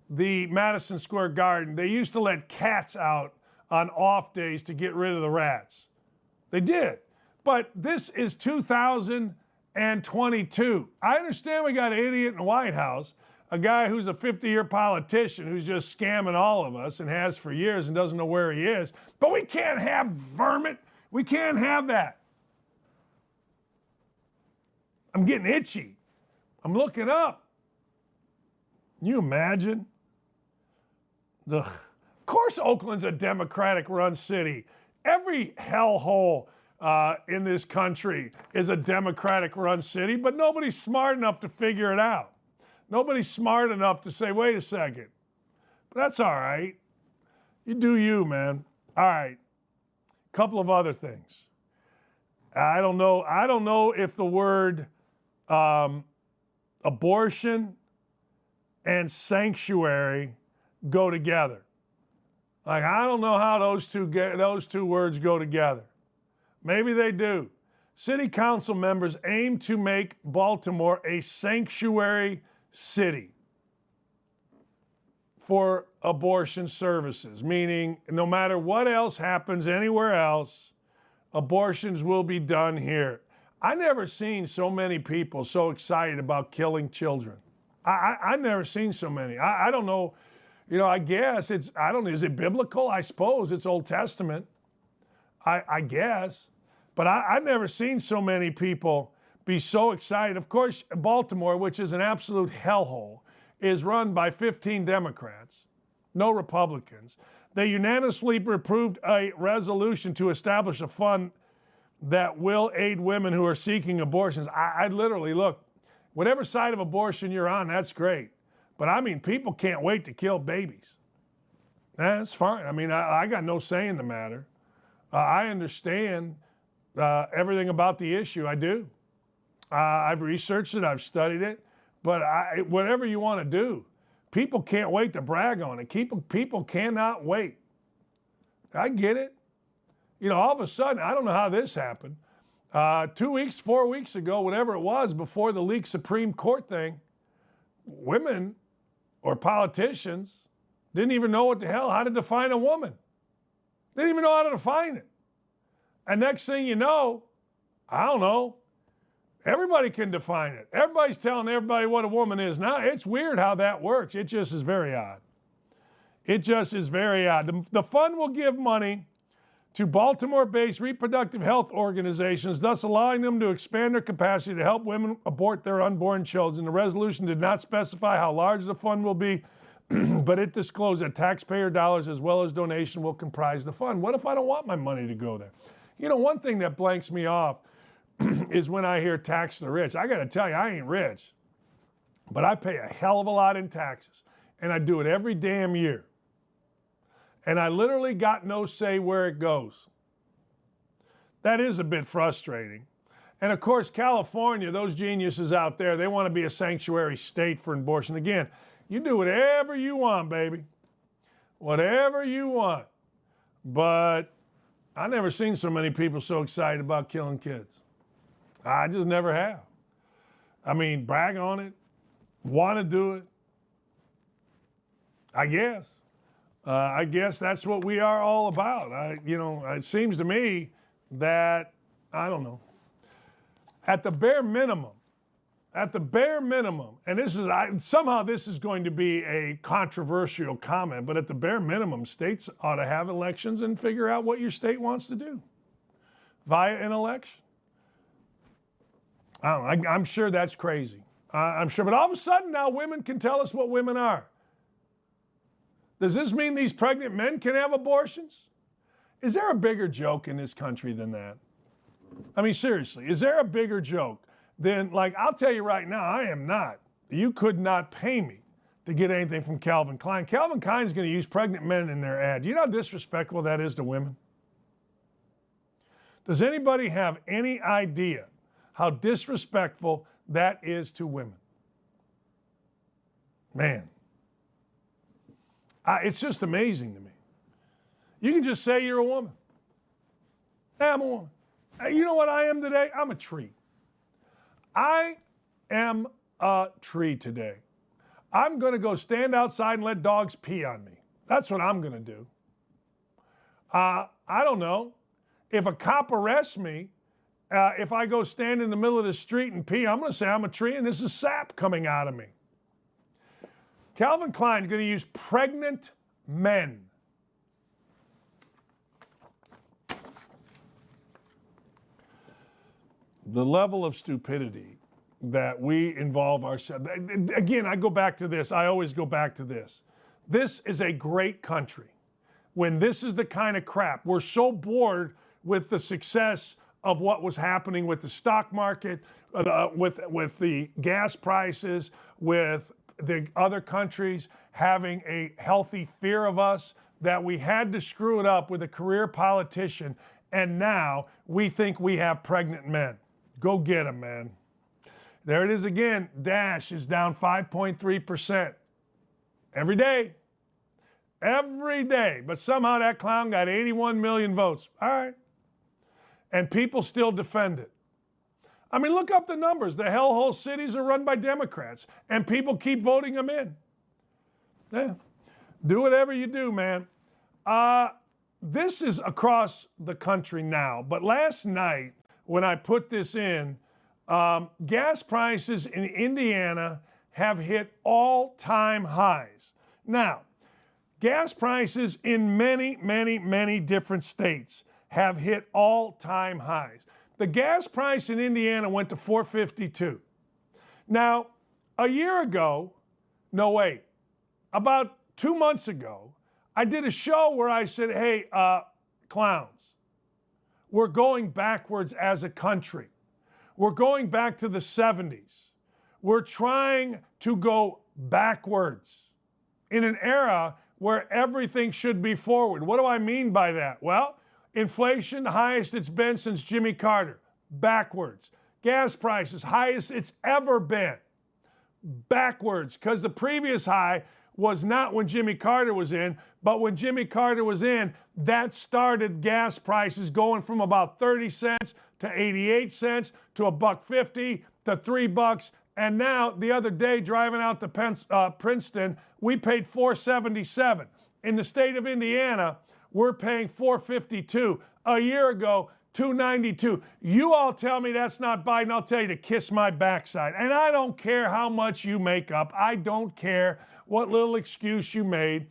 Speaker 2: the Madison Square Garden, they used to let cats out on off days to get rid of the rats. They did. But this is 2022. I understand we got an idiot in the White House, a guy who's a 50-year politician who's just scamming all of us and has for years and doesn't know where he is. But we can't have vermin. We can't have that. I'm getting itchy. I'm looking up. Can you imagine? Of course Oakland's a Democratic-run city. Every hellhole in this country is a Democratic-run city, but nobody's smart enough to figure it out. Nobody's smart enough to say, wait a second. But that's all right. You do you, man. All right. Couple of other things. I don't know if the word abortion and sanctuary go together. Like, I don't know how those two words go together. Maybe they do. City council members aim to make Baltimore a sanctuary city for abortion services, meaning no matter what else happens anywhere else, abortions will be done here. I never seen so many people so excited about killing children. I've never seen so many. I don't know, I guess is it biblical? I suppose it's Old Testament. I guess. But I've never seen so many people be so excited. Of course, Baltimore, which is an absolute hellhole, is run by 15 Democrats, no Republicans. They unanimously approved a resolution to establish a fund that will aid women who are seeking abortions. I literally, look, whatever side of abortion you're on, that's great. But I mean, people can't wait to kill babies. That's fine. I mean, I got no say in the matter. I understand everything about the issue. I do. I've researched it. I've studied it. But whatever you want to do, people can't wait to brag on it. People cannot wait. I get it. All of a sudden, I don't know how this happened. 2 weeks, 4 weeks ago, whatever it was, before the leaked Supreme Court thing, women or politicians didn't even know how to define a woman. They didn't even know how to define it. And next thing you know, I don't know, everybody can define it. Everybody's telling everybody what a woman is. Now, it's weird how that works. It just is very odd. It just is very odd. The fund will give money to Baltimore-based reproductive health organizations, thus allowing them to expand their capacity to help women abort their unborn children. The resolution did not specify how large the fund will be, but it disclosed that taxpayer dollars as well as donation will comprise the fund. What if I don't want my money to go there? One thing that blanks me off is when I hear tax the rich. I got to tell you, I ain't rich, but I pay a hell of a lot in taxes, and I do it every damn year. And I literally got no say where it goes. That is a bit frustrating. And of course, California, those geniuses out there, they want to be a sanctuary state for abortion. Again, you do whatever you want, baby. Whatever you want. But I've never seen so many people so excited about killing kids. I just never have. I mean, brag on it, want to do it. I guess that's what we are all about. It seems to me that, I don't know, at the bare minimum, and somehow this is going to be a controversial comment, but at the bare minimum, states ought to have elections and figure out what your state wants to do via an election. I'm sure that's crazy. I'm sure, but all of a sudden now women can tell us what women are. Does this mean these pregnant men can have abortions? Is there a bigger joke in this country than that? I mean, seriously, is there a bigger joke than, I'll tell you right now, I am not. You could not pay me to get anything from Calvin Klein. Calvin Klein's going to use pregnant men in their ad. Do you know how disrespectful that is to women? Does anybody have any idea how disrespectful that is to women? Man, it's just amazing to me. You can just say you're a woman. Yeah, I'm a woman. You know what I am today? I'm a tree. I am a tree today. I'm going to go stand outside and let dogs pee on me. That's what I'm going to do. I don't know. If a cop arrests me, if I go stand in the middle of the street and pee, I'm going to say I'm a tree and this is sap coming out of me. Calvin Klein's going to use pregnant men. The level of stupidity that we involve ourselves. Again, I go back to this. I always go back to this. This is a great country. When this is the kind of crap, we're so bored with the success of what was happening with the stock market, with the gas prices, with the other countries having a healthy fear of us, that we had to screw it up with a career politician, and now we think we have pregnant men. Go get them, man. There it is again. Dash is down 5.3% every day. Every day. But somehow that clown got 81 million votes. All right. And people still defend it. I mean, look up the numbers. The hellhole cities are run by Democrats, and people keep voting them in. Yeah. Do whatever you do, man. This is across the country now, but last night when I put this in, gas prices in Indiana have hit all-time highs. Now, gas prices in many, many, many different states have hit all-time highs. The gas price in Indiana went to $4.52. Now, a year ago, no wait, about 2 months ago, I did a show where I said, hey, clowns, we're going backwards as a country. We're going back to the 70s. We're trying to go backwards in an era where everything should be forward. What do I mean by that? Well, inflation, the highest it's been since Jimmy Carter. Backwards. Gas prices, highest it's ever been. Backwards, because the previous high was not when Jimmy Carter was in, but when Jimmy Carter was in, that started gas prices going from about 30 cents to 88 cents to $1.50 to $3. And now, the other day, driving out to Princeton, we paid $4.77. In the state of Indiana, we're paying $4.52. A year ago, $2.92. You all tell me that's not Biden, I'll tell you to kiss my backside. And I don't care how much you make up. I don't care what little excuse you made.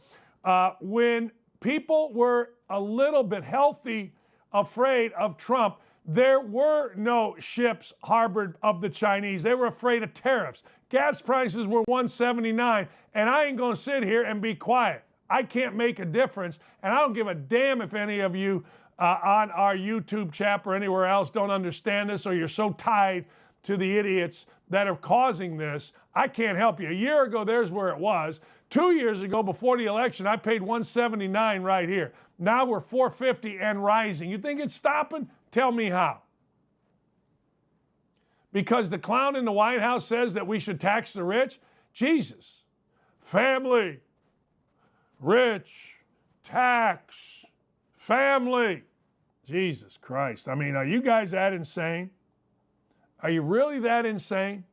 Speaker 2: When people were a little bit healthy, afraid of Trump, there were no ships harbored of the Chinese. They were afraid of tariffs. Gas prices were $1.79, and I ain't going to sit here and be quiet. I can't make a difference, and I don't give a damn if any of you on our YouTube chat or anywhere else don't understand this, or you're so tied to the idiots that are causing this. I can't help you. A year ago, there's where it was. 2 years ago, before the election, I paid $1.79 right here. Now we're $4.50 and rising. You think it's stopping? Tell me how. Because the clown in the White House says that we should tax the rich? Jesus. Family. Rich. Tax. Family. Jesus Christ. I mean, are you guys that insane? Are you really that insane?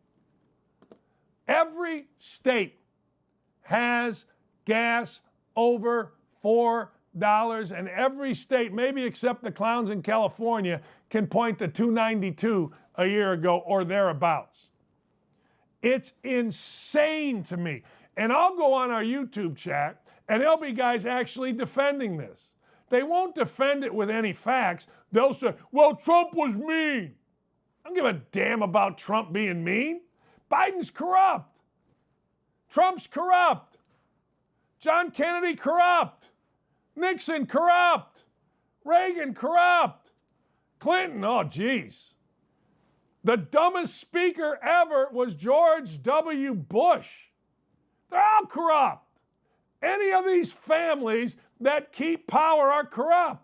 Speaker 2: Every state has gas over $4, and every state, maybe except the clowns in California, can point to $2.92 a year ago or thereabouts. It's insane to me. And I'll go on our YouTube chat, and there'll be guys actually defending this. They won't defend it with any facts. They'll say, well, Trump was mean. I don't give a damn about Trump being mean. Biden's corrupt. Trump's corrupt. John Kennedy corrupt. Nixon corrupt. Reagan corrupt. Clinton, oh geez. The dumbest speaker ever was George W. Bush. They're all corrupt. Any of these families that keep power are corrupt.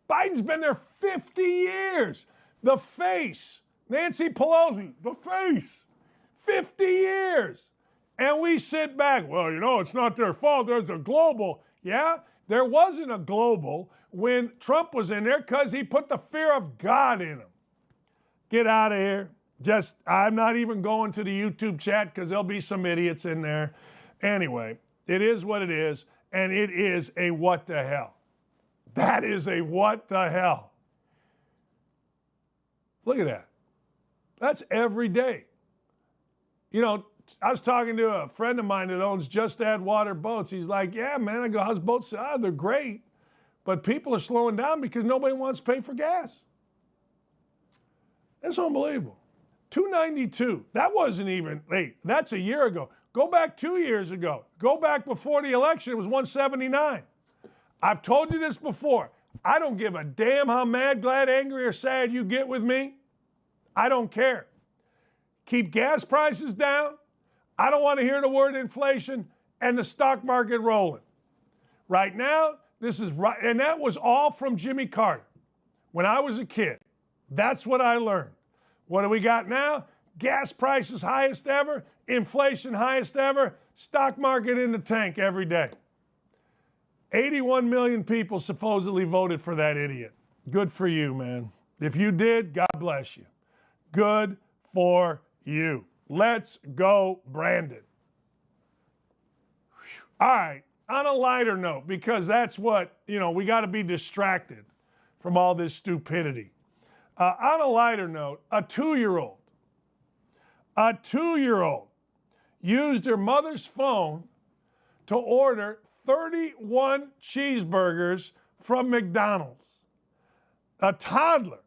Speaker 2: Biden's been there 50 years. The face, Nancy Pelosi, the face, 50 years. And we sit back, well, you know, it's not their fault. There's a global. Yeah, there wasn't a global when Trump was in there because he put the fear of God in him. Get out of here. I'm not even going to the YouTube chat because there'll be some idiots in there. Anyway, it is what it is, and it is a what the hell. That is a what the hell. Look at that. That's every day. You know, I was talking to a friend of mine that owns Just Add Water boats. He's like, yeah, man. I go, how's boats? They're great. But people are slowing down because nobody wants to pay for gas. That's unbelievable. $2.92. That wasn't even, hey, that's a year ago. Go back 2 years ago. Go back before the election. It was $1.79. I've told you this before. I don't give a damn how mad, glad, angry, or sad you get with me. I don't care. Keep gas prices down. I don't want to hear the word inflation and the stock market rolling. Right now, this is right, and that was all from Jimmy Carter. When I was a kid, that's what I learned. What do we got now? Gas prices highest ever, inflation highest ever, stock market in the tank every day. 81 million people supposedly voted for that idiot. Good for you, man. If you did, God bless you. Good for you. Let's go, Brandon. All right, on a lighter note, because that's what, you know, we got to be distracted from all this stupidity. On a lighter note, a two-year-old used her mother's phone to order 31 cheeseburgers from McDonald's. A toddler,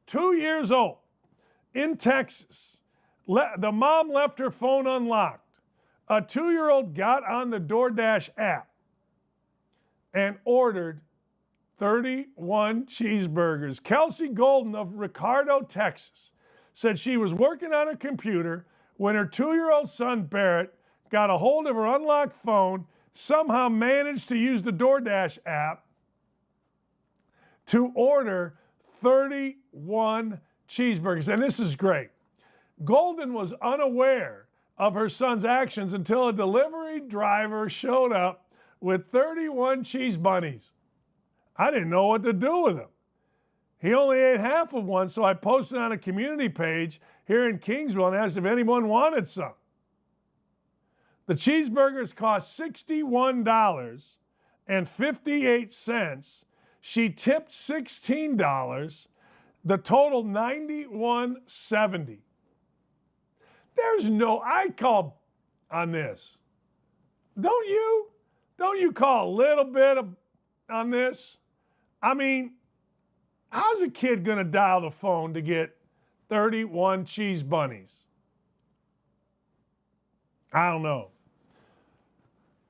Speaker 2: 2 years old, in Texas. The mom left her phone unlocked. A 2-year-old got on the DoorDash app and ordered 31 cheeseburgers. Kelsey Golden of Ricardo, Texas, said she was working on her computer when her 2-year-old son, Barrett, got a hold of her unlocked phone, somehow managed to use the DoorDash app to order 31 cheeseburgers. And this is great. Golden was unaware of her son's actions until a delivery driver showed up with 31 cheese bunnies. I didn't know what to do with them. He only ate half of one, so I posted on a community page here in Kingsville and asked if anyone wanted some. The cheeseburgers cost $61.58. She tipped $16. The total $91.70. There's no, I call on this. Don't you? Don't you call a little bit on this? I mean, how's a kid going to dial the phone to get 31 cheese bunnies? I don't know.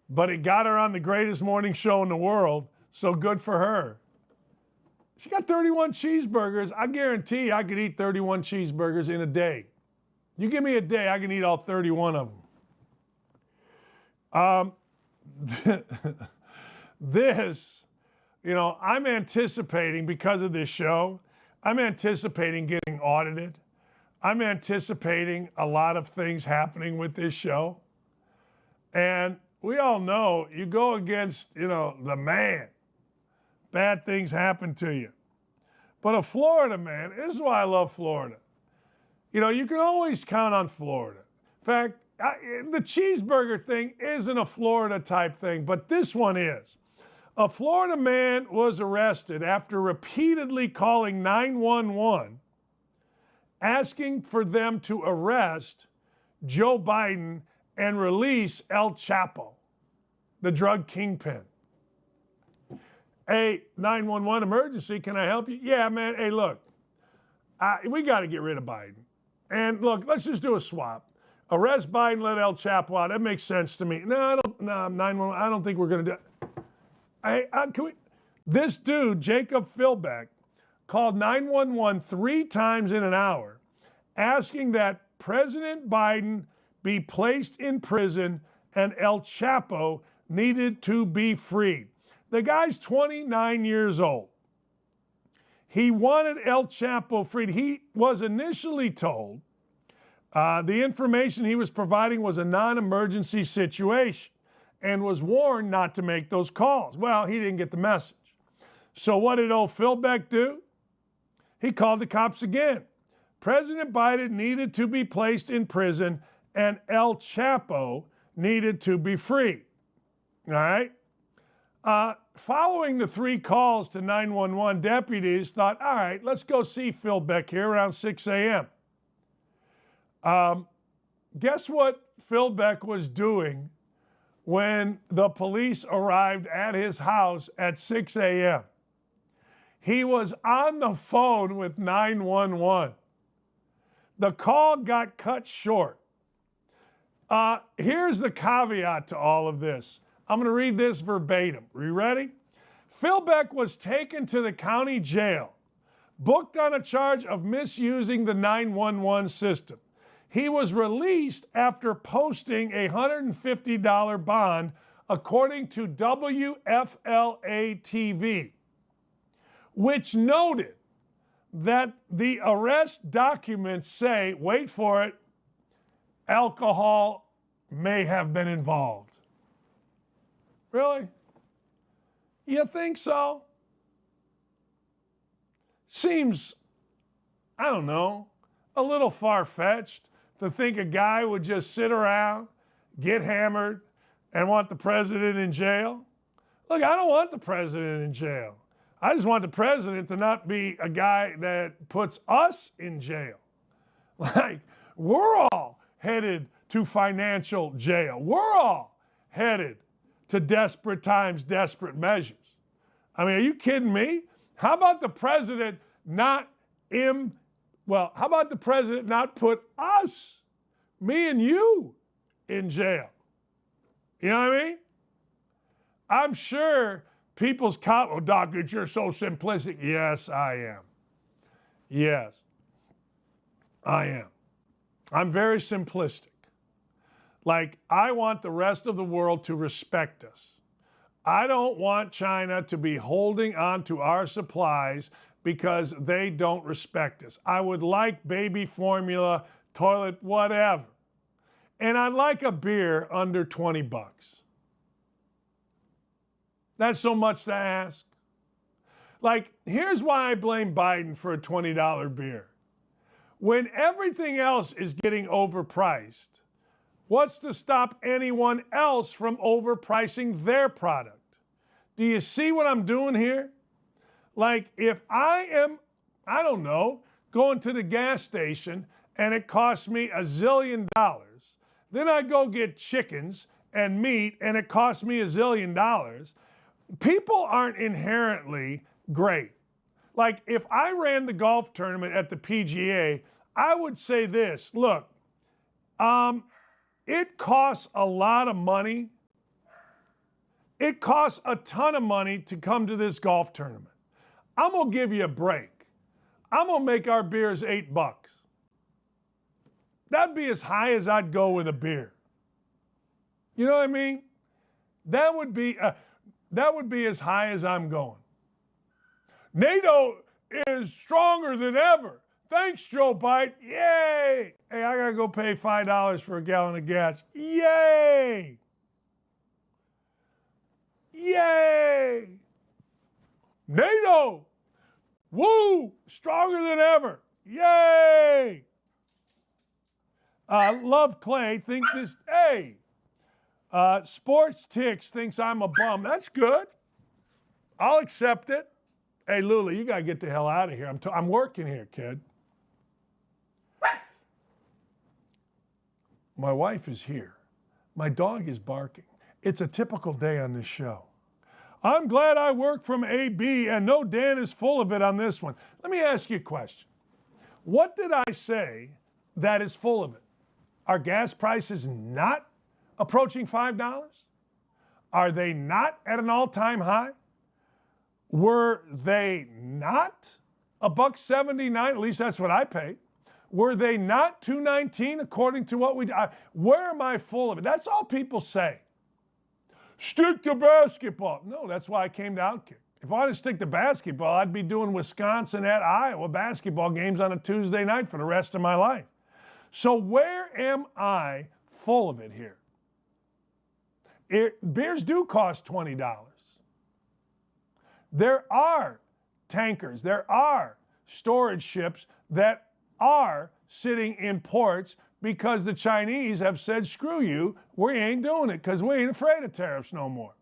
Speaker 2: But it got her on the greatest morning show in the world, so good for her. She got 31 cheeseburgers. I guarantee I could eat 31 cheeseburgers in a day. You give me a day, I can eat all 31 of them. This, you know, I'm anticipating, because of this show, I'm anticipating getting audited. I'm anticipating a lot of things happening with this show. And we all know you go against, you know, the man, bad things happen to you. But a Florida man, this is why I love Florida. You know, you can always count on Florida. In fact, the cheeseburger thing isn't a Florida type thing, but this one is. A Florida man was arrested after repeatedly calling 911, asking for them to arrest Joe Biden and release El Chapo, the drug kingpin. Hey, 911 emergency, can I help you? Yeah, man, hey, look, we got to get rid of Biden. And look, let's just do a swap. Arrest Biden, let El Chapo out. That makes sense to me. No, 911, I don't think we're going to do it. This dude, Jacob Philbeck, called 911 3 times in an hour, asking that President Biden be placed in prison and El Chapo needed to be freed. The guy's 29 years old. He wanted El Chapo freed. He was initially told the information he was providing was a non-emergency situation and was warned not to make those calls. Well, he didn't get the message. So what did old Phil Beck do? He called the cops again. President Biden needed to be placed in prison and El Chapo needed to be free. All right? Following the 3 calls to 911, deputies thought, all right, let's go see Phil Beck here around 6 a.m. Guess what Phil Beck was doing when the police arrived at his house at 6 a.m.? He was on the phone with 911. The call got cut short. Here's the caveat to all of this. I'm going to read this verbatim. Are you ready? Phil Beck was taken to the county jail, booked on a charge of misusing the 911 system. He was released after posting a $150 bond, according to WFLA TV, which noted that the arrest documents say, wait for it, alcohol may have been involved. Really? You think so? Seems, I don't know, a little far-fetched to think a guy would just sit around, get hammered, and want the president in jail. Look, I don't want the president in jail. I just want the president to not be a guy that puts us in jail. Like, we're all headed to financial jail. We're all headed to desperate times, desperate measures. I mean, are you kidding me? How about the president not how about the president not put us, me and you, in jail? You know what I mean? I'm sure people's oh, Doc, you're so simplistic. Yes, I am. Yes, I am. I'm very simplistic. Like, I want the rest of the world to respect us. I don't want China to be holding on to our supplies because they don't respect us. I would like baby formula, toilet, whatever. And I'd like a beer under 20 bucks. That's so much to ask. Like, here's why I blame Biden for a $20 beer. When everything else is getting overpriced, what's to stop anyone else from overpricing their product? Do you see what I'm doing here? Like, if I am, I don't know, going to the gas station and it costs me $1 zillion, then I go get chickens and meat and it costs me $1 zillion, people aren't inherently great. Like, if I ran the golf tournament at the PGA, I would say this, look, it costs a lot of money. It costs a ton of money to come to this golf tournament. I'm going to give you a break. I'm going to make our beers $8. That'd be as high as I'd go with a beer. You know what I mean? That would be as high as I'm going. NATO is stronger than ever. Thanks, Joe Biden. Yay! Hey, I gotta go pay $5 for a gallon of gas. Yay! Yay! NATO! Woo! Stronger than ever. Yay! Love Clay think this. Hey! Sports Ticks thinks I'm a bum. That's good. I'll accept it. Hey, Lula, you gotta get the hell out of here. I'm working here, kid. My wife is here. My dog is barking. It's a typical day on this show. I'm glad I work from AB and no Dan is full of it on this one. Let me ask you a question. What did I say that is full of it? Are gas prices not approaching $5? Are they not at an all-time high? Were they not $1.79? At least that's what I paid. Were they not 219 according to what where am I full of it? That's all people say. Stick to basketball. No, that's why I came to Outkick. If I wanted to stick to basketball, I'd be doing Wisconsin at Iowa basketball games on a Tuesday night for the rest of my life. So where am I full of it here? Beers do cost $20. There are tankers, there are storage ships that are sitting in ports because the Chinese have said, screw you, we ain't doing it because we ain't afraid of tariffs no more.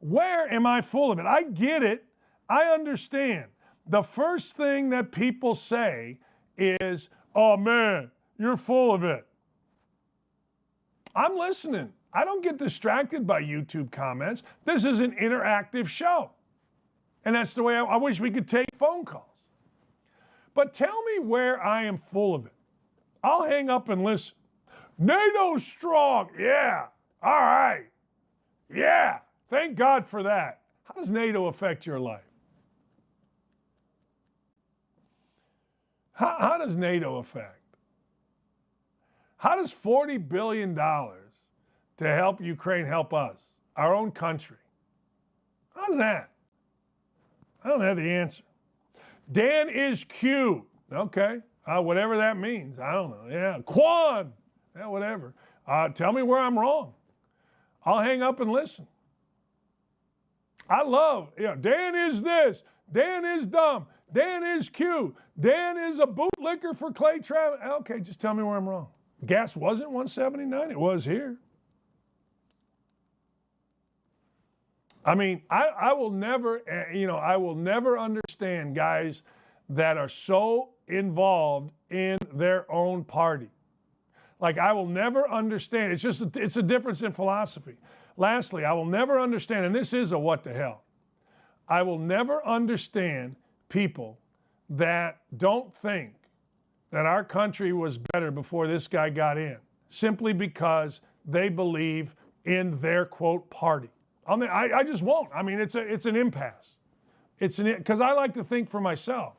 Speaker 2: Where am I full of it? I get it. I understand. The first thing that people say is, oh man, you're full of it. I'm listening. I don't get distracted by YouTube comments. This is an interactive show. And that's the way I wish we could take phone calls. But tell me where I am full of it. I'll hang up and listen. NATO's strong. Yeah. All right. Yeah. Thank God for that. How does NATO affect your life? How does NATO affect? How does $40 billion to help Ukraine help us, our own country? How's that? I don't have the answer. Dan is Q. Okay. Whatever that means. I don't know. Yeah. Quan. Yeah, whatever. Tell me where I'm wrong. I'll hang up and listen. I love, Dan is this. Dan is dumb. Dan is Q. Dan is a bootlicker for Clay Travis. Okay, just tell me where I'm wrong. Gas wasn't $1.79. It was here. I mean, I will never, I will never understand guys that are so involved in their own party. Like, I will never understand. It's a difference in philosophy. Lastly, I will never understand, and this is a what the hell. I will never understand people that don't think that our country was better before this guy got in, simply because they believe in their, quote, party. I just won't. I mean, it's an impasse. Because I like to think for myself.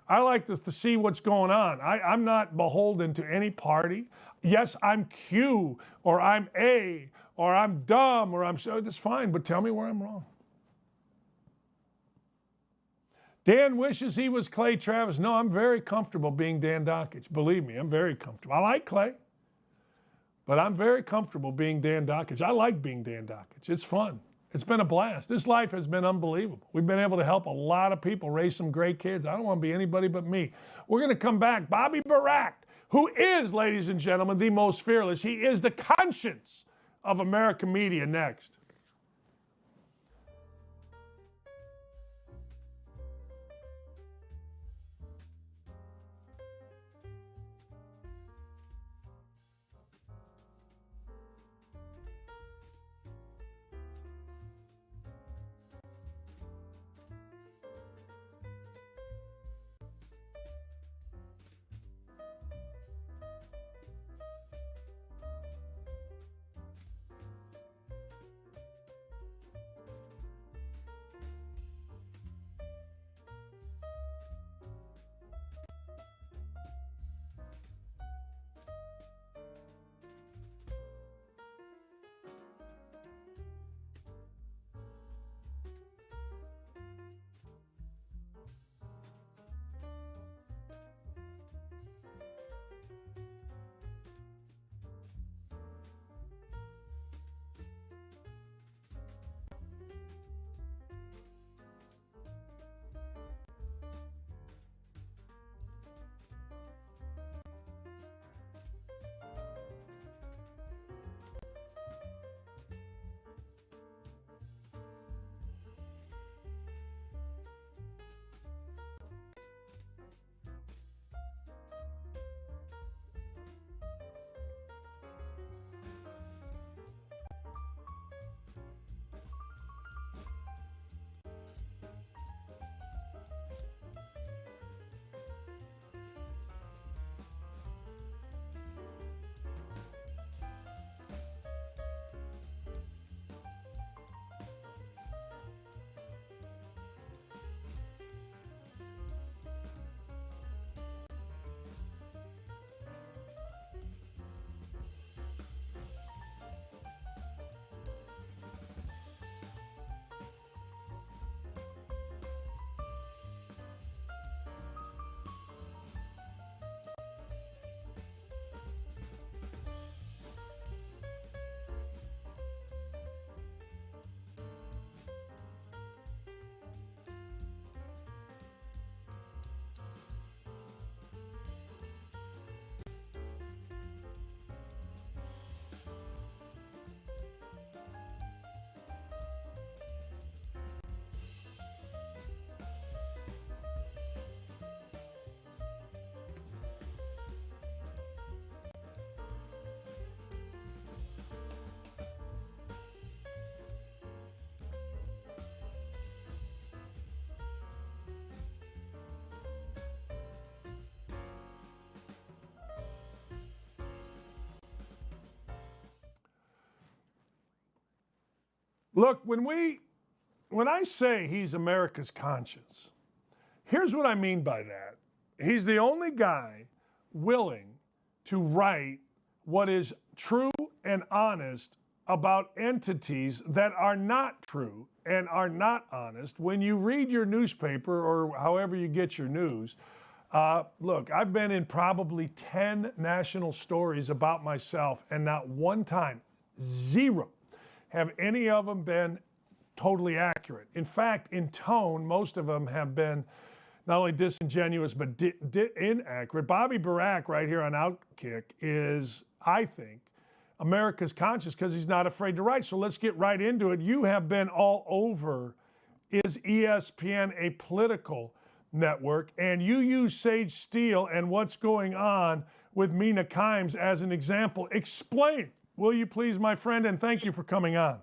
Speaker 2: I like to see what's going on. I'm not beholden to any party. Yes, I'm Q, or I'm A, or I'm dumb, or I'm so, that's fine, but tell me where I'm wrong. Dan wishes he was Clay Travis. No, I'm very comfortable being Dan Dockich. Believe me, I'm very comfortable. I like Clay, but I'm very comfortable being Dan Dockich. I like being Dan Dockich. It's fun. It's been a blast. This life has been unbelievable. We've been able to help a lot of people raise some great kids. I don't want to be anybody but me. We're going to come back. Bobby Barack, who is, ladies and gentlemen, the most fearless. He is the conscience of American media next. Look, when I say he's America's conscience, here's what I mean by that. He's the only guy willing to write what is true and honest about entities that are not true and are not honest. When you read your newspaper or however you get your news, look, I've been in probably 10 national stories about myself, and not one time, zero, have any of them been totally accurate. In fact, in tone, most of them have been not only disingenuous, but inaccurate. Bobby Barack right here on Outkick is, I think, America's conscience because he's not afraid to write. So let's get right into it. You have been all over. Is ESPN a political network? And you use Sage Steele and what's going on with Mina Kimes as an example. Explain, will you please, my friend? And thank you for coming on.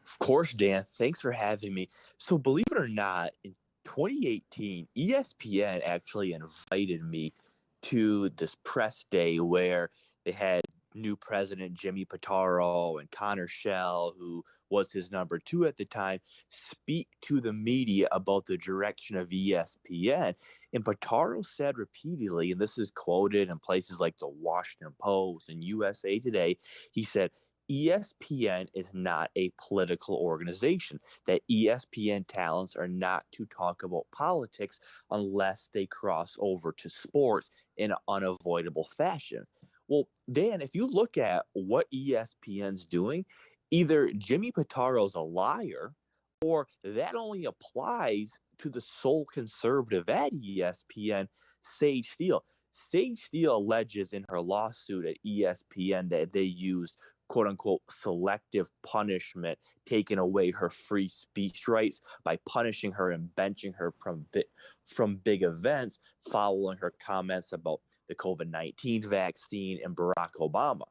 Speaker 3: Of course, Dan. Thanks for having me. So believe it or not, in 2018, ESPN actually invited me to this press day where they had new president Jimmy Pitaro and Connor Shell, who was his number 2 at the time, speak to the media about the direction of ESPN. And Pitaro said repeatedly, and this is quoted in places like the Washington Post and USA Today, he said, ESPN is not a political organization, that ESPN talents are not to talk about politics unless they cross over to sports in an unavoidable fashion. Well, Dan, if you look at what ESPN's doing, either Jimmy Pitaro's a liar or that only applies to the sole conservative at ESPN, Sage Steele. Sage Steele alleges in her lawsuit at ESPN that they used quote-unquote selective punishment, taking away her free speech rights by punishing her and benching her from big events following her comments about the COVID-19 vaccine and Barack Obama.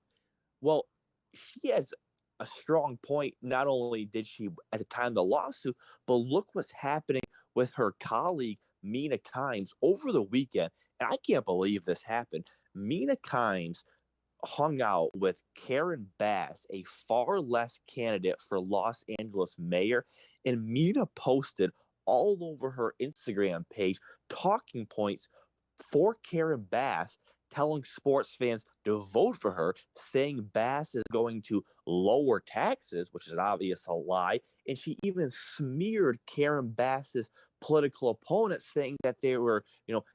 Speaker 3: Well, she has a strong point. Not only did she at the time of the lawsuit, but look what's happening with her colleague Mina Kimes over the weekend. And I can't believe this happened. Mina Kimes hung out with Karen Bass, a far less candidate for Los Angeles mayor, and Mina posted all over her Instagram page talking points for Karen Bass, telling sports fans to vote for her, saying Bass is going to lower taxes, which is an obvious lie. And she even smeared Karen Bass's political opponents, saying that they were,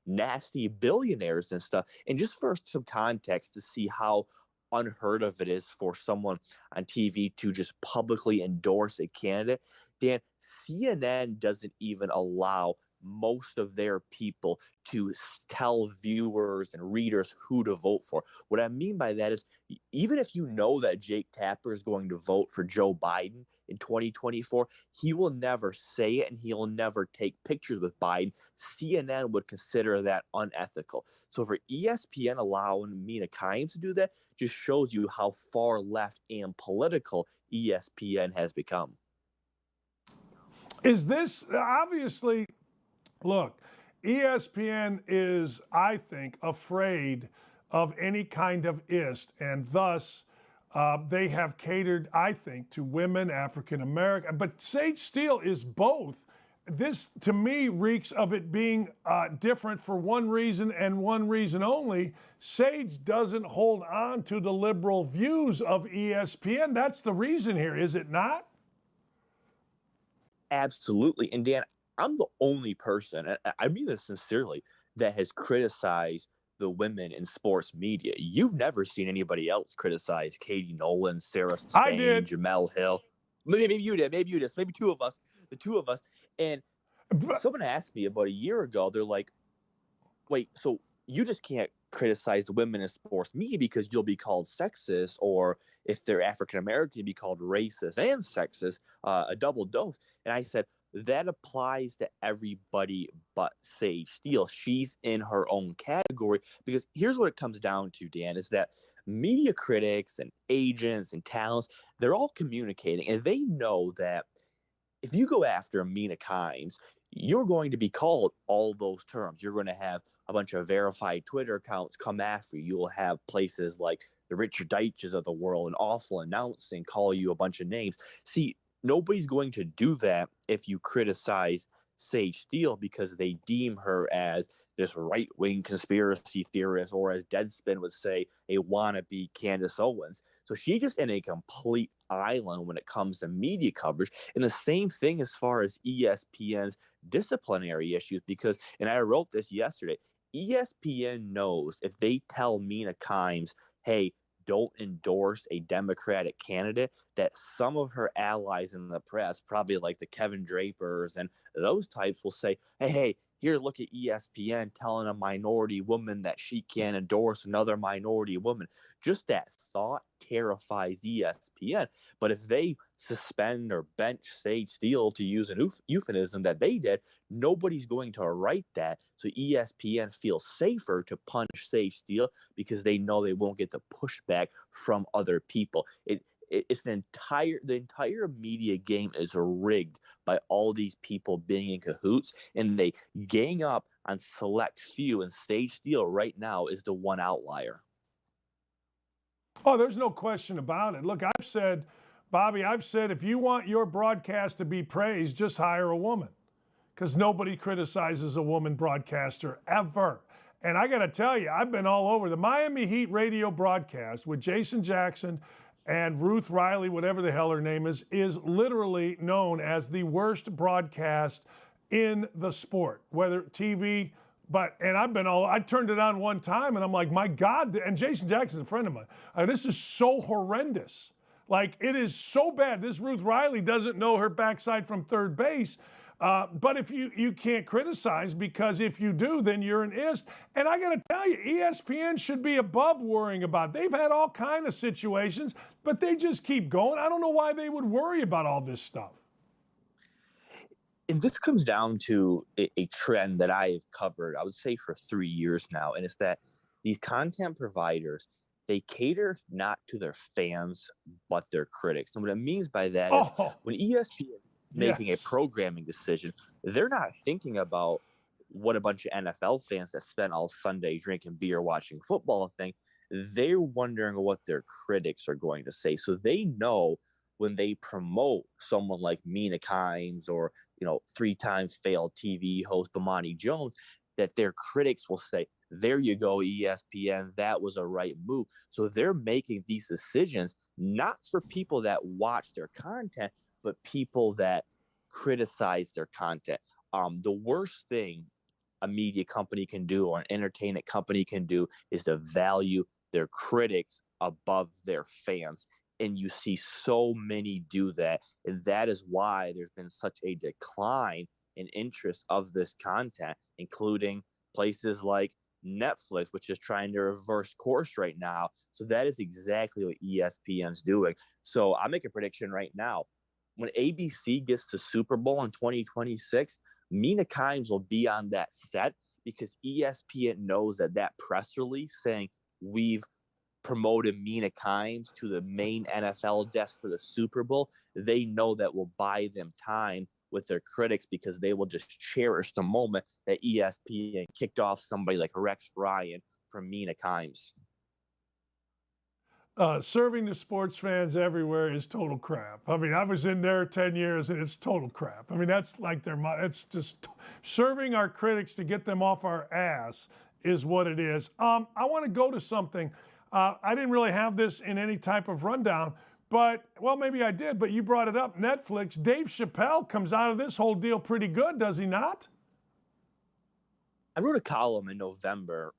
Speaker 3: nasty billionaires and stuff. And just for some context to see how unheard of it is for someone on TV to just publicly endorse a candidate, Dan, CNN doesn't even allow most of their people to tell viewers and readers who to vote for. What I mean by that is, even if you know that Jake Tapper is going to vote for Joe Biden in 2024, he will never say it and he'll never take pictures with Biden. CNN would consider that unethical. So for ESPN allowing Mina Kimes to do that just shows you how far left and political ESPN has become.
Speaker 2: Is this obviously... Look, ESPN is, I think, afraid of any kind of ist, and thus they have catered, I think, to women, African American. But Sage Steele is both. This, to me, reeks of it being different for one reason and one reason only. Sage doesn't hold on to the liberal views of ESPN. That's the reason here, is it not?
Speaker 3: Absolutely. And Dan, I'm the only person, and I mean this sincerely, that has criticized the women in sports media. You've never seen anybody else criticize Katie Nolan, Sarah Spain, Jamel Hill. Maybe you did. Maybe two of us, the two of us. And someone asked me about a year ago, they're like, wait, so you just can't criticize the women in sports media because you'll be called sexist, or if they're African American, be called racist and sexist, a double dose. And I said, that applies to everybody but Sage Steele. She's in her own category, because here's what it comes down to, Dan, is that media critics and agents and talents, they're all communicating, and they know that if you go after Mina Kimes, you're going to be called all those terms. You're going to have a bunch of verified Twitter accounts come after you. You'll have places like the Richard Deitches of the world, and awful announcing, call you a bunch of names. See, nobody's going to do that if you criticize Sage Steele because they deem her as this right-wing conspiracy theorist, or as Deadspin would say, a wannabe Candace Owens. So she's just in a complete island when it comes to media coverage. And the same thing as far as ESPN's disciplinary issues, because, and I wrote this yesterday, ESPN knows if they tell Mina Kimes, hey, don't endorse a Democratic candidate, that some of her allies in the press, probably like the Kevin Drapers and those types, will say, hey, here, look at ESPN telling a minority woman that she can't endorse another minority woman. Just that thought terrifies ESPN. But if they suspend or bench Sage Steele, to use an euphemism that they did, nobody's going to write that. So ESPN feels safer to punish Sage Steele because they know they won't get the pushback from other people. It's the entire media game is rigged by all these people being in cahoots, and they gang up on select few, and Sage Steele right now is the one outlier.
Speaker 2: Oh, there's no question about it. Look, Bobby, I've said if you want your broadcast to be praised, just hire a woman, because nobody criticizes a woman broadcaster ever. And I got to tell you, I've been all over the Miami Heat radio broadcast with Jason Jackson and Ruth Riley, whatever the hell her name is literally known as the worst broadcast in the sport, whether TV, and I turned it on one time and I'm like, my God, and Jason Jackson's a friend of mine. This is so horrendous. Like, it is so bad. This Ruth Riley doesn't know her backside from third base. But if you can't criticize, because if you do, then you're an ist. And I got to tell you, ESPN should be above worrying about. They've had all kind of situations, but they just keep going. I don't know why they would worry about all this stuff.
Speaker 3: And this comes down to a trend that I have covered, I would say, for 3 years now. And it's that these content providers, they cater not to their fans, but their critics. And what it means by that is when ESPN making a programming decision, they're not thinking about what a bunch of NFL fans that spent all Sunday drinking beer watching football think. They're wondering what their critics are going to say. So they know when they promote someone like Mina Kimes or, 3-time failed TV host Bomani Jones, that their critics will say, there you go, ESPN, that was a right move. So they're making these decisions not for people that watch their content, but people that criticize their content. The worst thing a media company can do or an entertainment company can do is to value their critics above their fans. And you see so many do that. And that is why there's been such a decline in interest of this content, including places like Netflix, which is trying to reverse course right now. So that is exactly what ESPN's doing. So I make a prediction right now. When ABC gets to Super Bowl in 2026, Mina Kimes will be on that set because ESPN knows that press release saying we've promoted Mina Kimes to the main NFL desk for the Super Bowl, they know that will buy them time with their critics because they will just cherish the moment that ESPN kicked off somebody like Rex Ryan from Mina Kimes.
Speaker 2: Serving the sports fans everywhere is total crap. I mean, I was in there 10 years and it's total crap. I mean, that's like it's just serving our critics to get them off our ass is what it is. I want to go to something. I didn't really have this in any type of rundown, but, well, maybe I did, but you brought it up. Netflix, Dave Chappelle comes out of this whole deal pretty good, does he not?
Speaker 3: I wrote a column in November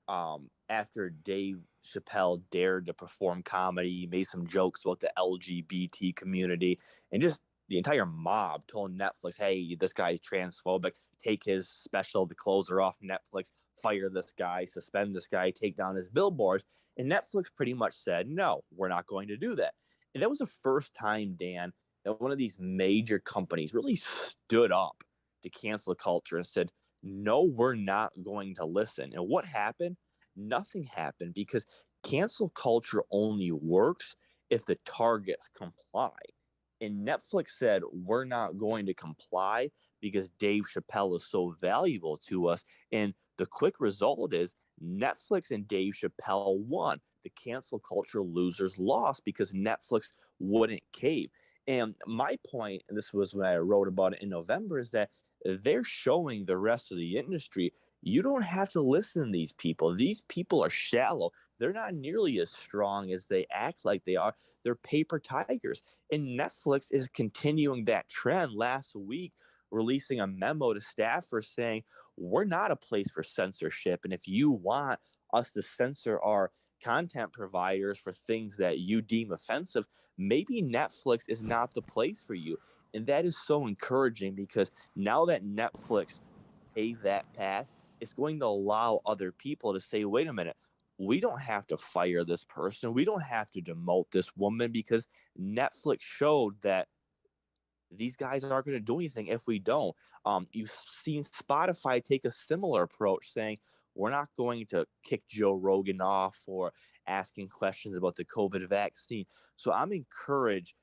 Speaker 3: after Dave Chappelle dared to perform comedy, made some jokes about the LGBT community, and just the entire mob told Netflix, hey, this guy's transphobic, take his special, The Closer, off Netflix, fire this guy, suspend this guy, take down his billboards. And Netflix pretty much said, no, we're not going to do that. And that was the first time, Dan, that one of these major companies really stood up to cancel culture and said, no, we're not going to listen. And what happened? Nothing happened, because cancel culture only works if the targets comply. And Netflix said, we're not going to comply because Dave Chappelle is so valuable to us. And the quick result is Netflix and Dave Chappelle won, the cancel culture losers lost because Netflix wouldn't cave. And my point, and this was when I wrote about it in November, is that they're showing the rest of the industry, you don't have to listen to these people. These people are shallow. They're not nearly as strong as they act like they are. They're paper tigers. And Netflix is continuing that trend. Last week, releasing a memo to staffers saying, we're not a place for censorship. And if you want us to censor our content providers for things that you deem offensive, maybe Netflix is not the place for you. And that is so encouraging because now that Netflix paved that path, it's going to allow other people to say, wait a minute, we don't have to fire this person. We don't have to demote this woman because Netflix showed that these guys aren't going to do anything if we don't. You've seen Spotify take a similar approach, saying we're not going to kick Joe Rogan off for asking questions about the COVID vaccine. So I'm encouraged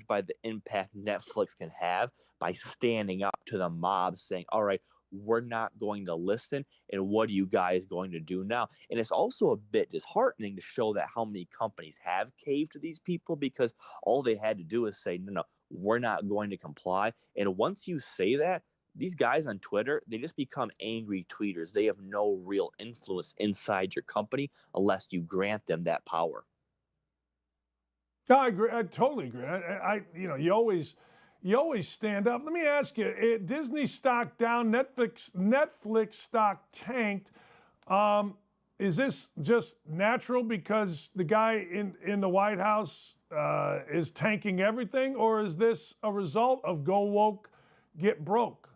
Speaker 3: by the impact Netflix can have by standing up to the mob, saying, all right, we're not going to listen. And what are you guys going to do now? And it's also a bit disheartening to show that how many companies have caved to these people because all they had to do is say, no, we're not going to comply. And once you say that, these guys on Twitter, they just become angry tweeters. They have no real influence inside your company unless you grant them that power.
Speaker 2: I agree. I totally agree. You always stand up. Let me ask you: Disney stock down, Netflix stock tanked. Is this just natural because the guy in the White House is tanking everything, or is this a result of go woke, get broke?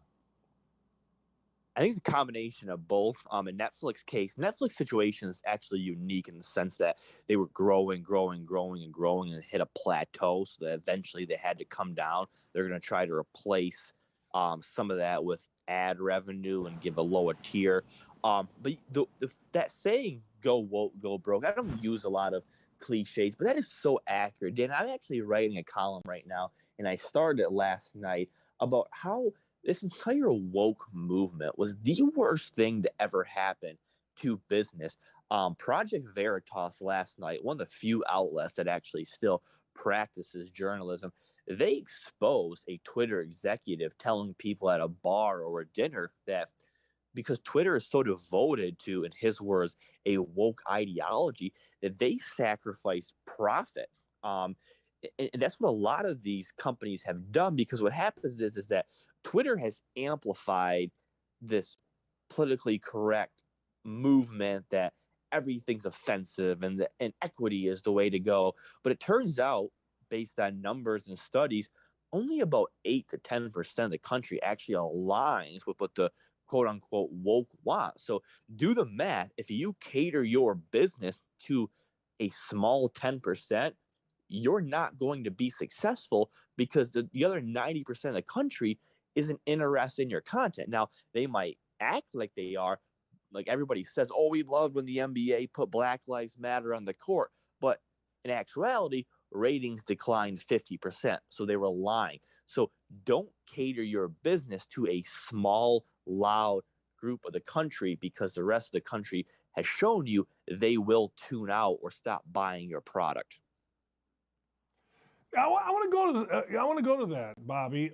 Speaker 3: I think it's a combination of both. In Netflix situation is actually unique in the sense that they were growing and hit a plateau. So that eventually they had to come down. They're going to try to replace some of that with ad revenue and give a lower tier. But that saying, go woke, go broke, I don't use a lot of cliches, but that is so accurate. Dan, I'm actually writing a column right now, and I started it last night about how this entire woke movement was the worst thing to ever happen to business. Project Veritas last night, one of the few outlets that actually still practices journalism, they exposed a Twitter executive telling people at a bar or a dinner that because Twitter is so devoted to, in his words, a woke ideology, that they sacrifice profit. And that's what a lot of these companies have done, because what happens is that Twitter has amplified this politically correct movement that everything's offensive and equity is the way to go. But it turns out, based on numbers and studies, only about 8 to 10% of the country actually aligns with what the quote unquote woke want. So do the math. If you cater your business to a small 10%, you're not going to be successful because the other 90% of the country isn't interested in your content. Now, they might act like they are. Like everybody says, oh, we loved when the NBA put Black Lives Matter on the court. But in actuality, ratings declined 50%. So they were lying. So don't cater your business to a small, loud group of the country, because the rest of the country has shown you they will tune out or stop buying your product.
Speaker 2: I want to go to that, Bobby.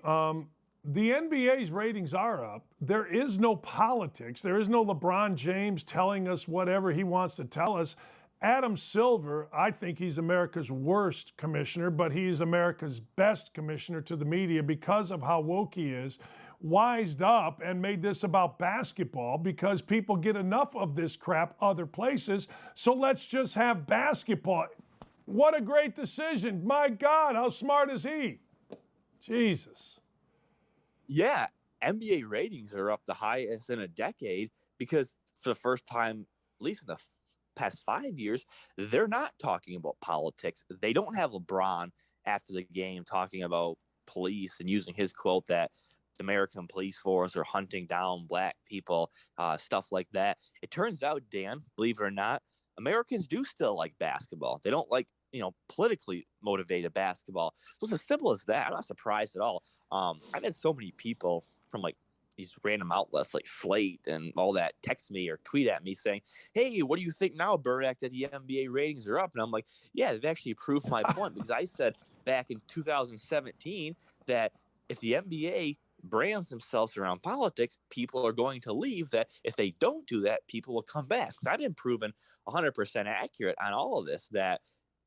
Speaker 2: The NBA's ratings are up. There is no politics. There is no LeBron James telling us whatever he wants to tell us. Adam Silver, I think he's America's worst commissioner, but he's America's best commissioner to the media because of how woke he is, wised up and made this about basketball because people get enough of this crap other places. So let's just have basketball. What a great decision. My God, how smart is he? Jesus.
Speaker 3: Yeah, NBA ratings are up the highest in a decade because for the first time, at least in the past 5 years, they're not talking about politics. They don't have LeBron after the game talking about police and using his quote that the American police force are hunting down black people, stuff like that. It turns out, Dan, believe it or not, Americans do still like basketball. They don't like, politically motivated basketball. So it's as simple as that. I'm not surprised at all. I've had so many people from these random outlets like Slate and all that text me or tweet at me saying, hey, what do you think now, Burdick, that the NBA ratings are up? And I'm like, yeah, they've actually proved my point, because I said back in 2017 that if the NBA brands themselves around politics, people are going to leave. That if they don't do that, people will come back. I've been proven 100% accurate on all of this, that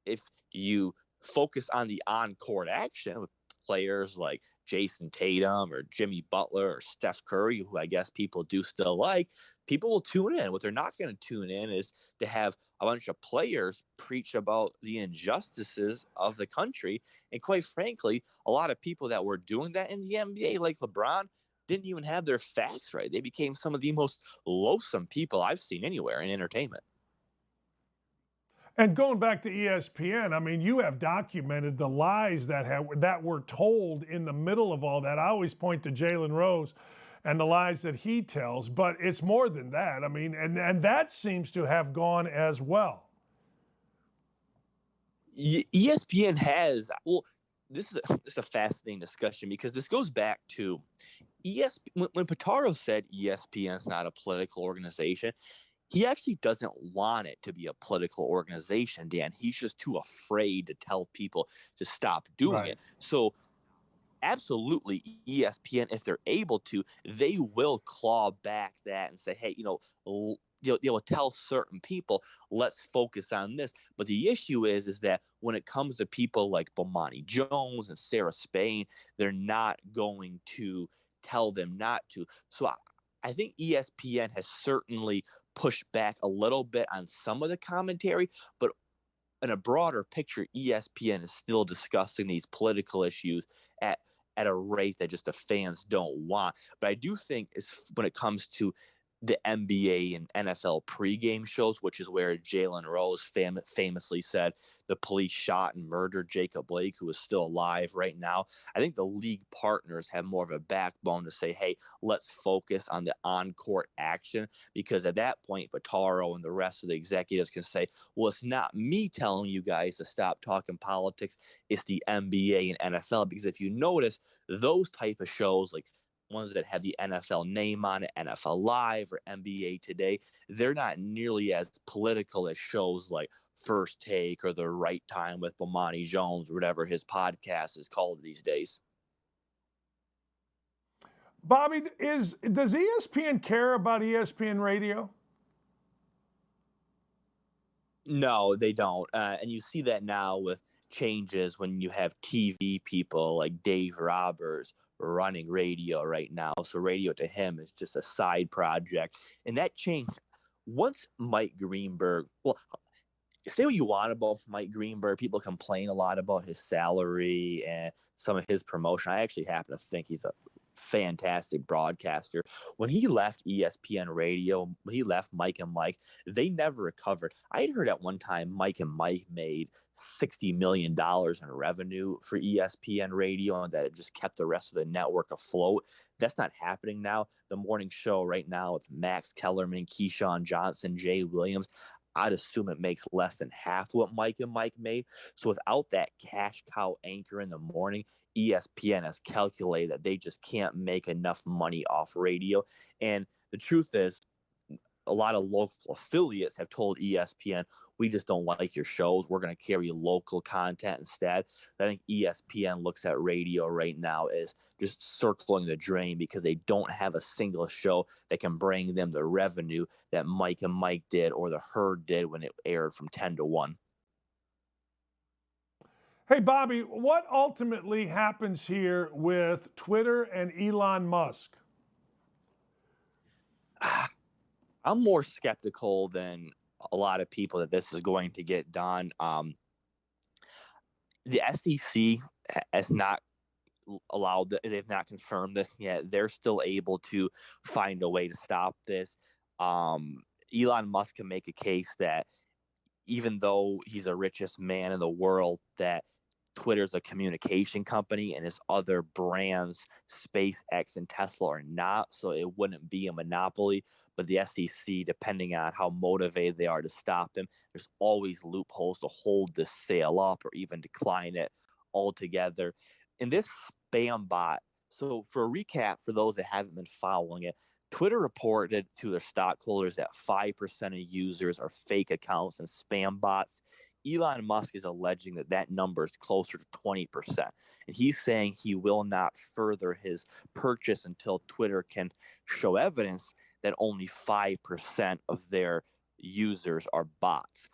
Speaker 3: if you focus on the on-court action with players like Jason Tatum or Jimmy Butler or Steph Curry, who I guess people do still like, people will tune in. What they're not going to tune in is to have a bunch of players preach about the injustices of the country. And quite frankly, a lot of people that were doing that in the NBA, like LeBron, didn't even have their facts right. They became some of the most loathsome people I've seen anywhere in entertainment.
Speaker 2: And going back to ESPN, I mean, you have documented the lies that were told in the middle of all that. I always point to Jalen Rose and the lies that he tells, but it's more than that. I mean, and that seems to have gone as well.
Speaker 3: ESPN has, well, this is a fascinating discussion, because this goes back to ESPN. When Pitaro said ESPN is not a political organization, he actually doesn't want it to be a political organization, Dan. He's just too afraid to tell people to stop doing it. So absolutely, ESPN, if they're able to, they will claw back that and say, hey, they will tell certain people, let's focus on this. But the issue is that when it comes to people like Bomani Jones and Sarah Spain, they're not going to tell them not to. So I think ESPN has certainly pushed back a little bit on some of the commentary, but in a broader picture, ESPN is still discussing these political issues at a rate that just the fans don't want. But I do think when it comes to the NBA and NFL pregame shows, which is where Jalen Rose famously said the police shot and murdered Jacob Blake, who is still alive right now. I think the league partners have more of a backbone to say, hey, let's focus on the on-court action, because at that point, Pitaro and the rest of the executives can say, well, it's not me telling you guys to stop talking politics, it's the NBA and NFL. Because if you notice, those type of shows, like ones that have the NFL name on it, NFL Live or NBA Today, they're not nearly as political as shows like First Take or The Right Time with Bomani Jones, or whatever his podcast is called these days.
Speaker 2: Bobby, does ESPN care about ESPN Radio?
Speaker 3: No, they don't. And you see that now with changes when you have TV people like Dave Roberts running radio right now. So radio to him is just a side project. And that changed once Mike Greenberg, well, say what you want about Mike Greenberg. People complain a lot about his salary and some of his promotion. I actually happen to think he's a fantastic broadcaster. When he left ESPN Radio, when he left Mike and Mike, they never recovered. I had heard at one time Mike and Mike made $60 million in revenue for ESPN Radio, and that it just kept the rest of the network afloat. That's not happening now. The morning show right now with Max Kellerman, Keyshawn Johnson, Jay Williams, I'd assume it makes less than half what Mike and Mike made. So without that cash cow anchor in the morning, ESPN has calculated that they just can't make enough money off radio. And the truth is, a lot of local affiliates have told ESPN, we just don't like your shows. We're going to carry local content instead. I think ESPN looks at radio right now as just circling the drain, because they don't have a single show that can bring them the revenue that Mike and Mike did or the Herd did when it aired from 10 to 1.
Speaker 2: Hey, Bobby, what ultimately happens here with Twitter and Elon Musk?
Speaker 3: I'm more skeptical than a lot of people that this is going to get done. The SEC has not allowed, they've not confirmed this yet. They're still able to find a way to stop this. Elon Musk can make a case that even though he's the richest man in the world, that Twitter's a communication company and his other brands, SpaceX and Tesla, are not, so it wouldn't be a monopoly. But the SEC, depending on how motivated they are to stop him, there's always loopholes to hold the sale up or even decline it altogether. And this spam bot, So for a recap, for those that haven't been following it, Twitter reported to their stockholders that 5% of users are fake accounts and spam bots. Elon Musk is alleging that that number is closer to 20%. And he's saying he will not further his purchase until Twitter can show evidence that only 5% of their users are bots.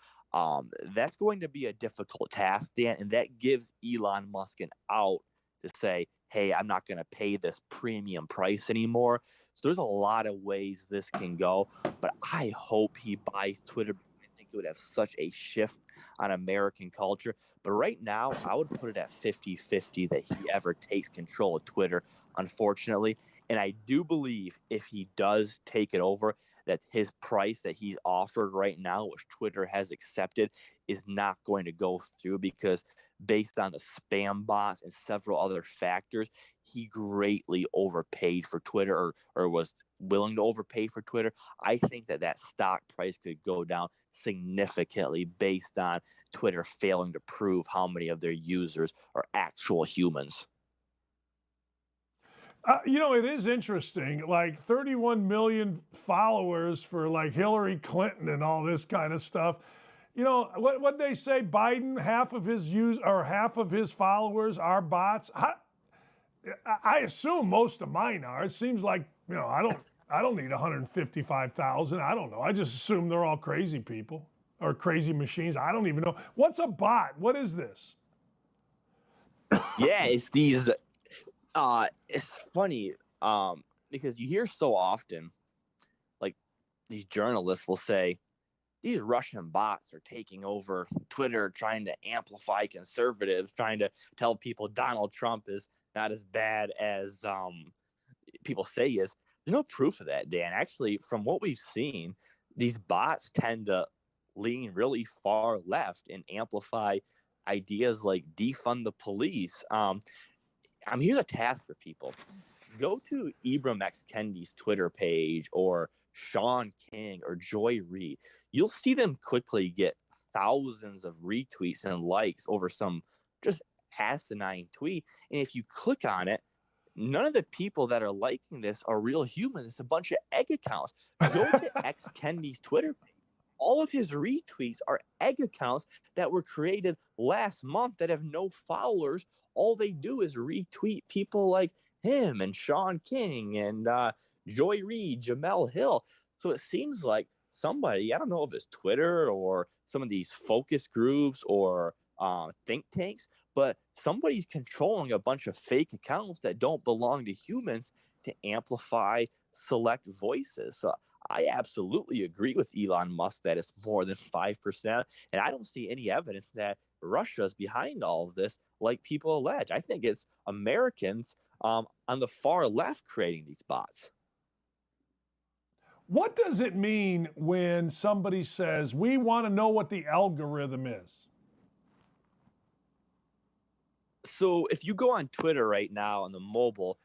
Speaker 3: That's going to be a difficult task, Dan, and that gives Elon Musk an out to say, hey, I'm not going to pay this premium price anymore. So there's a lot of ways this can go, but I hope he buys Twitter. I think it would have such a shift on American culture. But right now, I would put it at 50-50 that he ever takes control of Twitter, unfortunately. And I do believe if he does take it over, that his price that he's offered right now, which Twitter has accepted, is not going to go through because based on the spam bots and several other factors, he greatly overpaid for Twitter or was willing to overpay for Twitter. I think that stock price could go down significantly based on Twitter failing to prove how many of their users are actual humans.
Speaker 2: It is interesting, like 31 million followers for like Hillary Clinton and all this kind of stuff. What they say, Biden, half of his followers are bots. I assume most of mine are. It seems like, I don't need 155,000. I don't know. I just assume they're all crazy people or crazy machines. I don't even know. What's a bot? What is this?
Speaker 3: Yeah, it's these it's funny because you hear so often, like these journalists will say, these Russian bots are taking over Twitter, trying to amplify conservatives, trying to tell people Donald Trump is not as bad as people say he is. There's no proof of that, Dan. Actually, from what we've seen, these bots tend to lean really far left and amplify ideas like defund the police. Here's a task for people. Go to Ibram X. Kendi's Twitter page or Sean King or Joy Reid. You'll see them quickly get thousands of retweets and likes over some just asinine tweet. And if you click on it, none of the people that are liking this are real humans. It's a bunch of egg accounts. Go to X Kendi's Twitter page. All of his retweets are egg accounts that were created last month that have no followers. All they do is retweet people like him and Sean King and Joy Reid, Jamel Hill. So it seems like somebody, I don't know if it's Twitter or some of these focus groups or think tanks, but somebody's controlling a bunch of fake accounts that don't belong to humans to amplify select voices. So I absolutely agree with Elon Musk that it's more than 5%. And I don't see any evidence that Russia's behind all of this, like people allege. I think it's Americans on the far left creating these bots.
Speaker 2: What does it mean when somebody says, we want to know what the algorithm is?
Speaker 3: So if you go on Twitter right now on the mobile,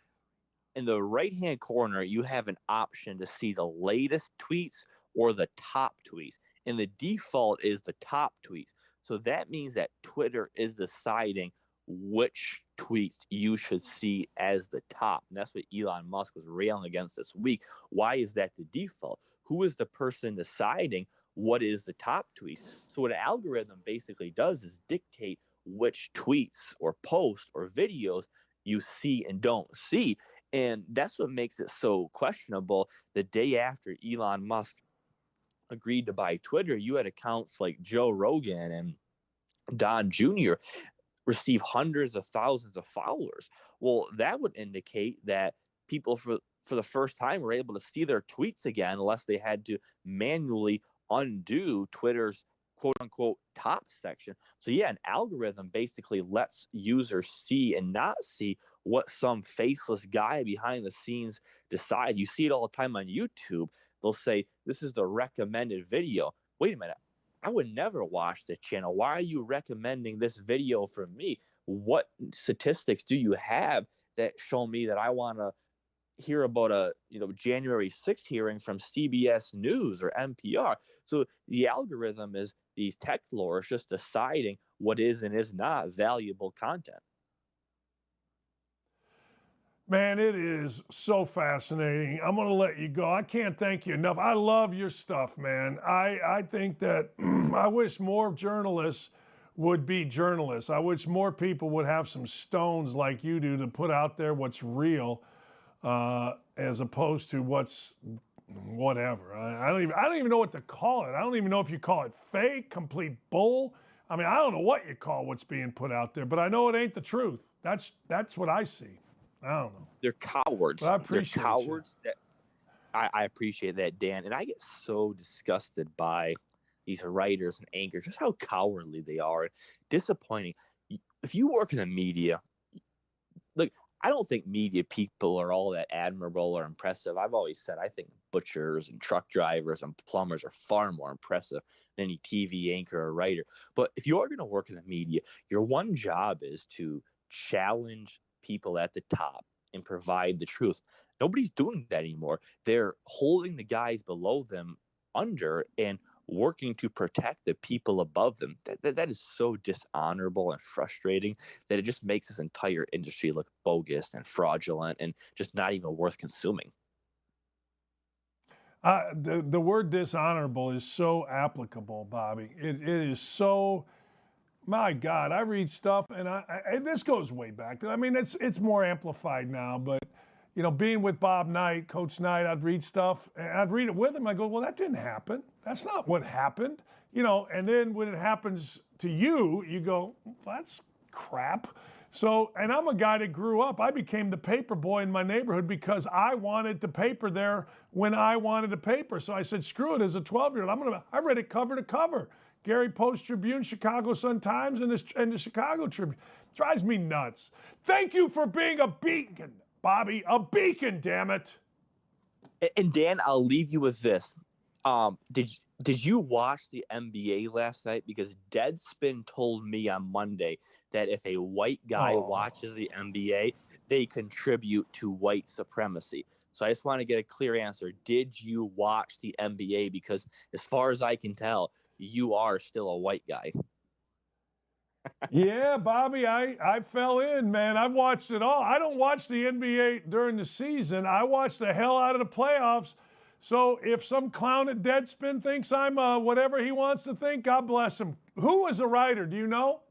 Speaker 3: in the right-hand corner, you have an option to see the latest tweets or the top tweets. And the default is the top tweets. So that means that Twitter is deciding which tweets you should see as the top. And that's what Elon Musk was railing against this week. Why is that the default? Who is the person deciding what is the top tweets? So what an algorithm basically does is dictate which tweets or posts or videos you see and don't see. And that's what makes it so questionable. The day after Elon Musk agreed to buy Twitter, you had accounts like Joe Rogan and Don Jr. receive hundreds of thousands of followers. Well, that would indicate that people for the first time were able to see their tweets again, unless they had to manually undo Twitter's quote unquote top section. So yeah, an algorithm basically lets users see and not see what some faceless guy behind the scenes decides. You see it all the time on YouTube. They'll say, this is the recommended video. Wait a minute. I would never watch the channel. Why are you recommending this video for me? What statistics do you have that show me that I want to hear about a January 6th hearing from CBS News or NPR? So the algorithm is these tech lords just deciding what is and is not valuable content.
Speaker 2: Man, it is so fascinating. I'm going to let you go. I can't thank you enough. I love your stuff, man. I think that I wish more journalists would be journalists. I wish more people would have some stones like you do to put out there what's real, as opposed to what's whatever. I don't even know what to call it. I don't even know if you call it fake, complete bull. I mean, I don't know what you call what's being put out there, but I know it ain't the truth. That's what I see. I don't know.
Speaker 3: They're cowards.
Speaker 2: But I appreciate
Speaker 3: They're cowards. I appreciate that, Dan. And I get so disgusted by these writers and anchors, just how cowardly they are. Disappointing. If you work in the media, look, I don't think media people are all that admirable or impressive. I've always said I think butchers and truck drivers and plumbers are far more impressive than any TV anchor or writer. But if you're going to work in the media, your one job is to challenge people at the top and provide the truth. Nobody's doing that anymore. They're holding the guys below them under and working to protect the people above them. That is so dishonorable and frustrating that it just makes this entire industry look bogus and fraudulent and just not even worth consuming.
Speaker 2: The word dishonorable is so applicable, Bobby. It is so, my God, I read stuff and this goes way back. I mean, it's more amplified now, but you know, being with Bob Knight, Coach Knight, I'd read stuff and I'd read it with him. I go, well, that didn't happen. That's not what happened. You know, and then when it happens to you, you go, well, that's crap. So, and I'm a guy that grew up. I became the paper boy in my neighborhood because I wanted the paper there when I wanted the paper. So I said, screw it, as a 12-year-old, I read it cover to cover. Gary Post Tribune, Chicago Sun-Times, and the Chicago Tribune. Drives me nuts. Thank you for being a beacon, Bobby. A beacon, damn it.
Speaker 3: And Dan, I'll leave you with this. Did you watch the NBA last night? Because Deadspin told me on Monday that if a white guy watches the NBA, they contribute to white supremacy. So I just want to get a clear answer. Did you watch the NBA? Because as far as I can tell, you are still a white guy.
Speaker 2: Yeah, Bobby, I fell in, man. I've watched it all. I don't watch the NBA during the season. I watch the hell out of the playoffs. So if some clown at Deadspin thinks I'm whatever he wants to think, God bless him. Who was the writer? Do you know?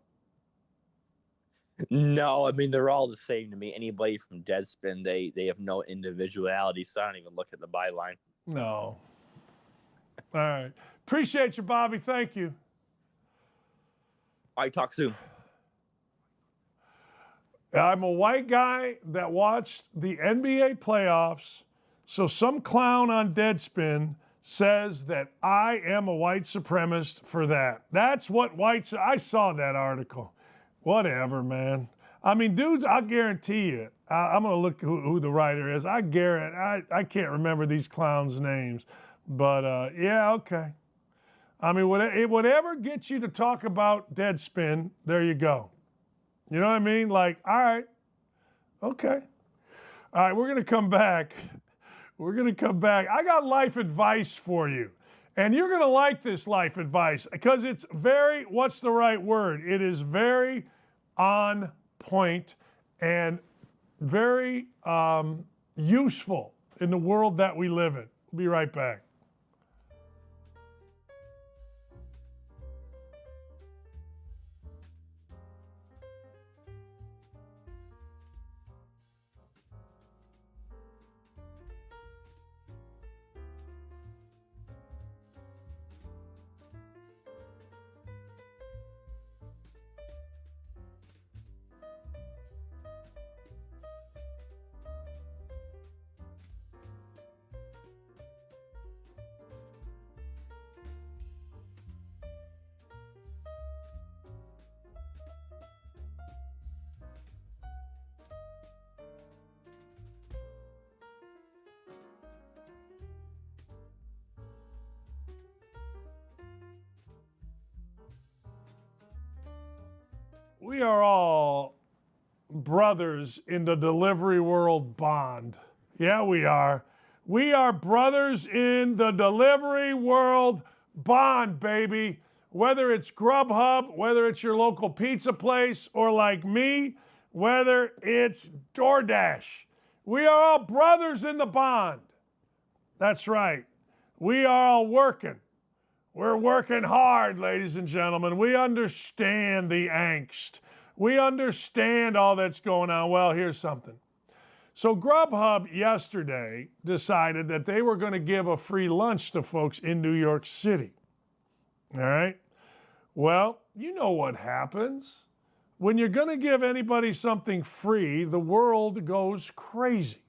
Speaker 3: No, I mean, they're all the same to me. Anybody from Deadspin, they have no individuality, so I don't even look at the byline.
Speaker 2: No. All right. Appreciate you, Bobby. Thank you.
Speaker 3: All right, talk soon.
Speaker 2: I'm a white guy that watched the NBA playoffs, so some clown on Deadspin says that I am a white supremacist for that. That's what whites... I saw that article. Whatever, man. I mean, dudes, I'll guarantee you. I'm going to look who the writer is. I can't remember these clowns' names. But, yeah, okay. I mean, whatever gets you to talk about Deadspin, there you go. You know what I mean? Like, all right, okay. All right, we're going to come back. We're going to come back. I got life advice for you. And you're going to like this life advice because it's very, what's the right word? It is very on point and very useful in the world that we live in. We'll be right back. We are all brothers in the delivery world bond. Yeah, we are. We are brothers in the delivery world bond, baby. Whether it's Grubhub, whether it's your local pizza place, or like me, whether it's DoorDash. We are all brothers in the bond. That's right. We are all working. We're working hard, ladies and gentlemen. We understand the angst. We understand all that's going on. Well, here's something. So Grubhub yesterday decided that they were going to give a free lunch to folks in New York City. All right? Well, you know what happens. When you're going to give anybody something free, the world goes crazy.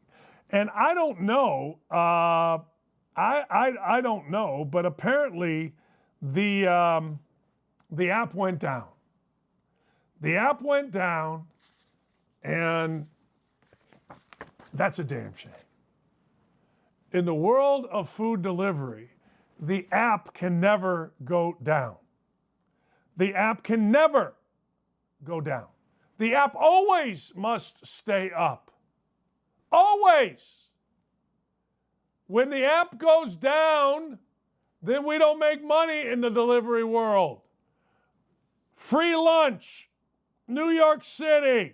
Speaker 2: And I don't know, I don't know, but apparently the app went down. The app went down, and that's a damn shame. In the world of food delivery, the app can never go down. The app can never go down. The app always must stay up. Always. When the app goes down, then we don't make money in the delivery world. Free lunch, New York City.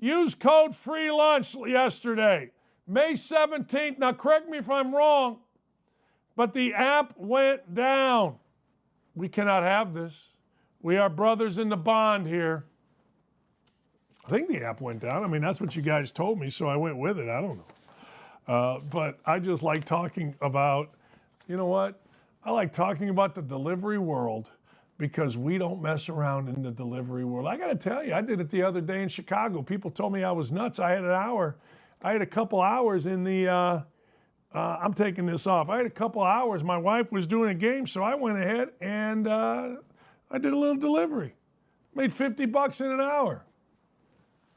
Speaker 2: Use code free lunch yesterday, May 17th. Now, correct me if I'm wrong, but the app went down. We cannot have this. We are brothers in the bond here. I think the app went down. I mean, that's what you guys told me, so I went with it. I don't know. But I just like talking about, you know what? I like talking about the delivery world because we don't mess around in the delivery world. I got to tell you, I did it the other day in Chicago. People told me I was nuts. I had a couple hours in the, I'm taking this off. I had a couple hours. My wife was doing a game, so I went ahead and I did a little delivery. Made $50 in an hour.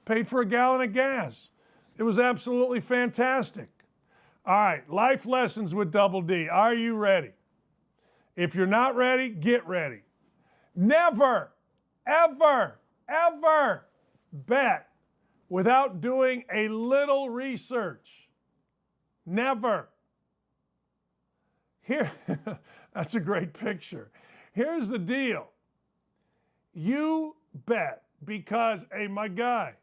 Speaker 2: Paid for a gallon of gas. It was absolutely fantastic. All right, life lessons with Double D. Are you ready? If you're not ready, get ready. Never, ever, ever bet without doing a little research. Never. Here, that's a great picture. Here's the deal. You bet because, hey, my guy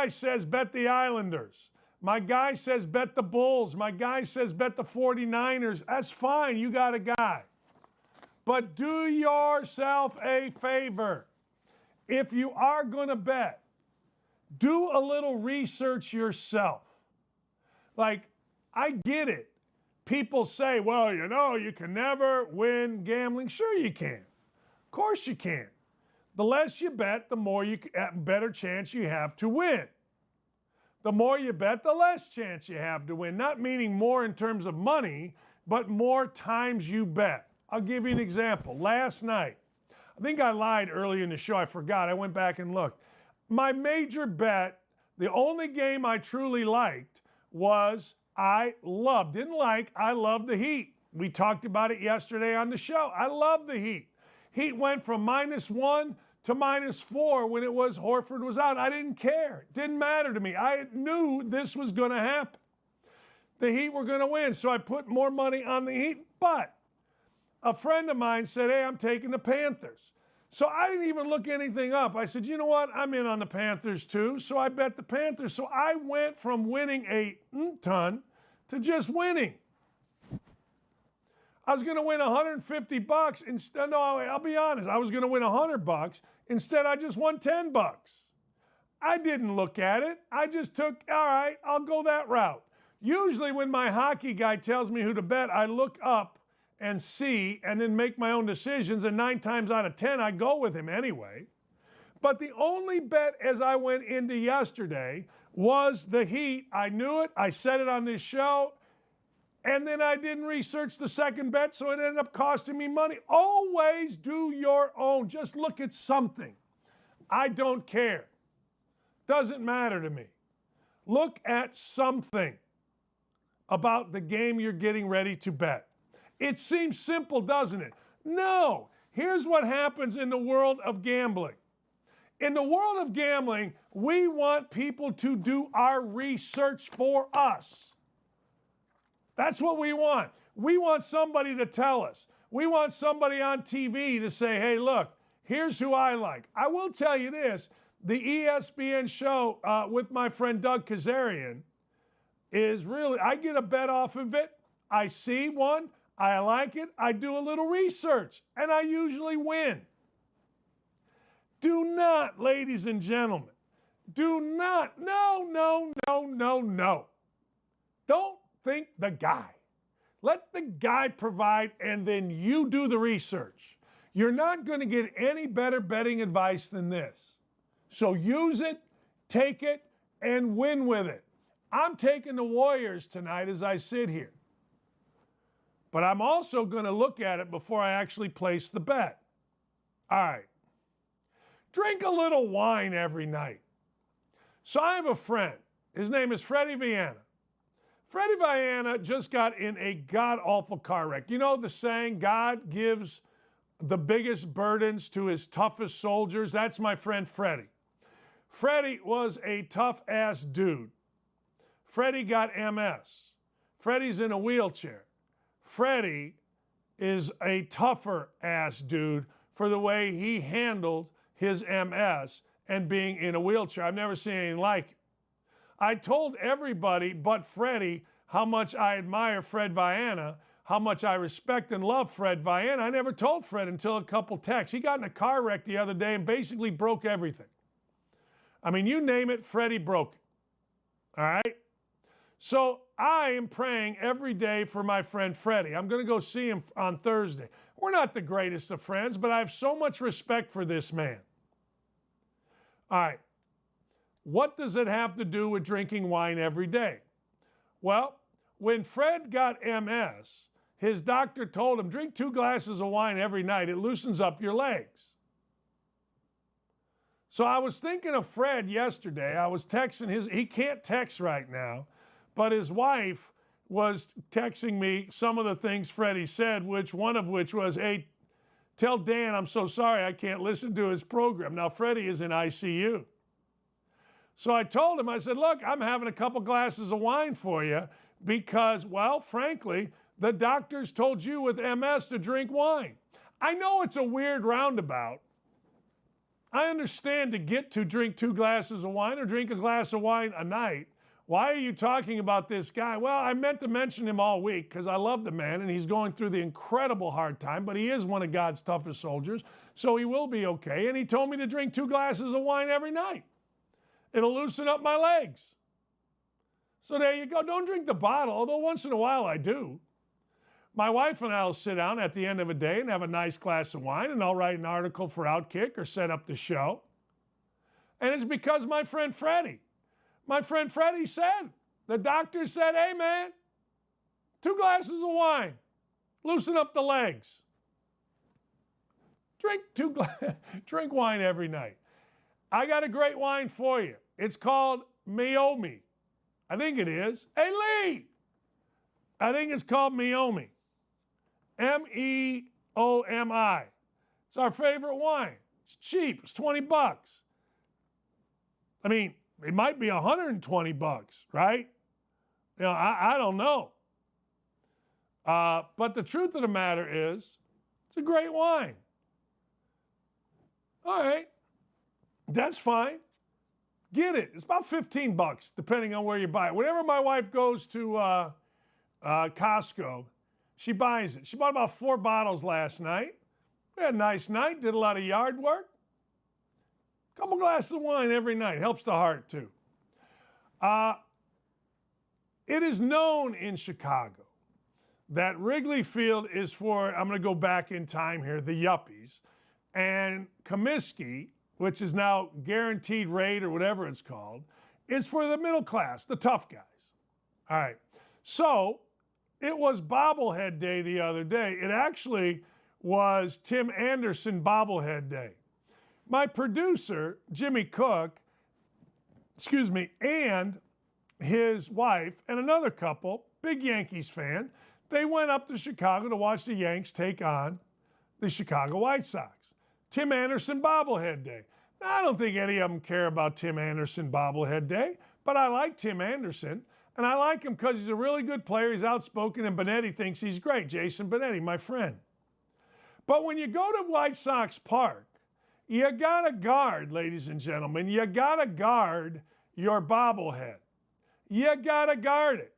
Speaker 2: says bet the Islanders. My guy says bet the Bulls. My guy says bet the 49ers. That's fine. You got a guy. But do yourself a favor. If you are going to bet, do a little research yourself. Like, I get it. People say, well, you know, you can never win gambling. Sure you can. Of course you can. The less you bet, the more better chance you have to win. The more you bet, the less chance you have to win. Not meaning more in terms of money, but more times you bet. I'll give you an example. Last night, I think I lied early in the show. I forgot. I went back and looked. My major bet, the only game I truly liked was I loved the Heat. We talked about it yesterday on the show. I love the Heat. Heat went from -1 to -4 when it was Horford was out. I didn't care. It didn't matter to me. I knew this was going to happen. The Heat were going to win, so I put more money on the Heat. But a friend of mine said, hey, I'm taking the Panthers. So I didn't even look anything up. I said, you know what? I'm in on the Panthers too. So I bet the Panthers. So I went from winning a ton to just winning. I was going to win $150 instead. No, I'll be honest. I was going to win $100. Instead, I just won $10. I didn't look at it. I just took, all right, I'll go that route. Usually when my hockey guy tells me who to bet, I look up and see and then make my own decisions. And 9 times out of 10, I go with him anyway. But the only bet as I went into yesterday was the Heat. I knew it. I said it on this show. And then I didn't research the second bet, so it ended up costing me money. Always do your own. Just look at something. I don't care. Doesn't matter to me. Look at something about the game you're getting ready to bet. It seems simple, doesn't it? No. Here's what happens in the world of gambling. In the world of gambling, we want people to do our research for us. That's what we want. We want somebody to tell us. We want somebody on TV to say, hey, look, here's who I like. I will tell you this. the ESPN show with my friend Doug Kazarian is really, I get a bet off of it. I see one, I like it, I do a little research, and I usually win. Do not, ladies and gentlemen, do not, no. Don't think the guy. Let the guy provide, and then you do the research. You're not going to get any better betting advice than this. So use it, take it, and win with it. I'm taking the Warriors tonight as I sit here. But I'm also going to look at it before I actually place the bet. All right. Drink a little wine every night. So I have a friend. His name is Freddie Viana. Freddie Viana just got in a god-awful car wreck. You know the saying, God gives the biggest burdens to his toughest soldiers? That's my friend Freddie. Freddie was a tough-ass dude. Freddie got MS. Freddie's in a wheelchair. Freddie is a tougher-ass dude for the way he handled his MS and being in a wheelchair. I've never seen anything like it. I told everybody but Freddie how much I admire Fred Viana, how much I respect and love Fred Viana. I never told Fred until a couple texts. He got in a car wreck the other day and basically broke everything. I mean, you name it, Freddie broke it. All right? So I am praying every day for my friend Freddie. I'm going to go see him on Thursday. We're not the greatest of friends, but I have so much respect for this man. All right. What does it have to do with drinking wine every day? Well, when Fred got MS, his doctor told him, drink 2 glasses of wine every night. It loosens up your legs. So I was thinking of Fred yesterday. I was texting he can't text right now, but his wife was texting me some of the things Freddie said, one of which was, hey, tell Dan I'm so sorry I can't listen to his program. Now, Freddie is in ICU. So I told him, I said, look, I'm having a couple glasses of wine for you because, well, frankly, the doctors told you with MS to drink wine. I know it's a weird roundabout. I understand to get to drink 2 glasses of wine or drink a glass of wine a night. Why are you talking about this guy? Well, I meant to mention him all week because I love the man and he's going through the incredible hard time, but he is one of God's toughest soldiers, so he will be okay. And he told me to drink 2 glasses of wine every night. It'll loosen up my legs. So there you go. Don't drink the bottle, although once in a while I do. My wife and I will sit down at the end of a day and have a nice glass of wine, and I'll write an article for Outkick or set up the show. And it's because my friend Freddie said, the doctor said, hey man, 2 glasses of wine, loosen up the legs. Drink wine every night. I got a great wine for you. It's called Meiomi. I think it is. Hey, Lee! I think it's called Meiomi. M-E-O-M-I. It's our favorite wine. It's cheap. It's $20. I mean, it might be $120, right? You know, I don't know. But the truth of the matter is, it's a great wine. All right. That's fine. Get it. It's about $15, depending on where you buy it. Whenever my wife goes to Costco, she buys it. She bought about 4 bottles last night. We had a nice night, did a lot of yard work. A couple glasses of wine every night. Helps the heart, too. It is known in Chicago that Wrigley Field is for, I'm going to go back in time here, the yuppies. And Comiskey, which is now guaranteed rate or whatever it's called, is for the middle class, the tough guys. All right. So it was bobblehead day the other day. It actually was Tim Anderson bobblehead day. My producer, Jimmy Cook, and his wife and another couple, big Yankees fan, they went up to Chicago to watch the Yanks take on the Chicago White Sox. Tim Anderson bobblehead day. Now, I don't think any of them care about Tim Anderson bobblehead day, but I like Tim Anderson, and I like him because he's a really good player. He's outspoken, and Benetti thinks he's great. Jason Benetti, my friend. But when you go to White Sox Park, You got to guard, ladies and gentlemen, you got to guard your bobblehead. You got to guard it.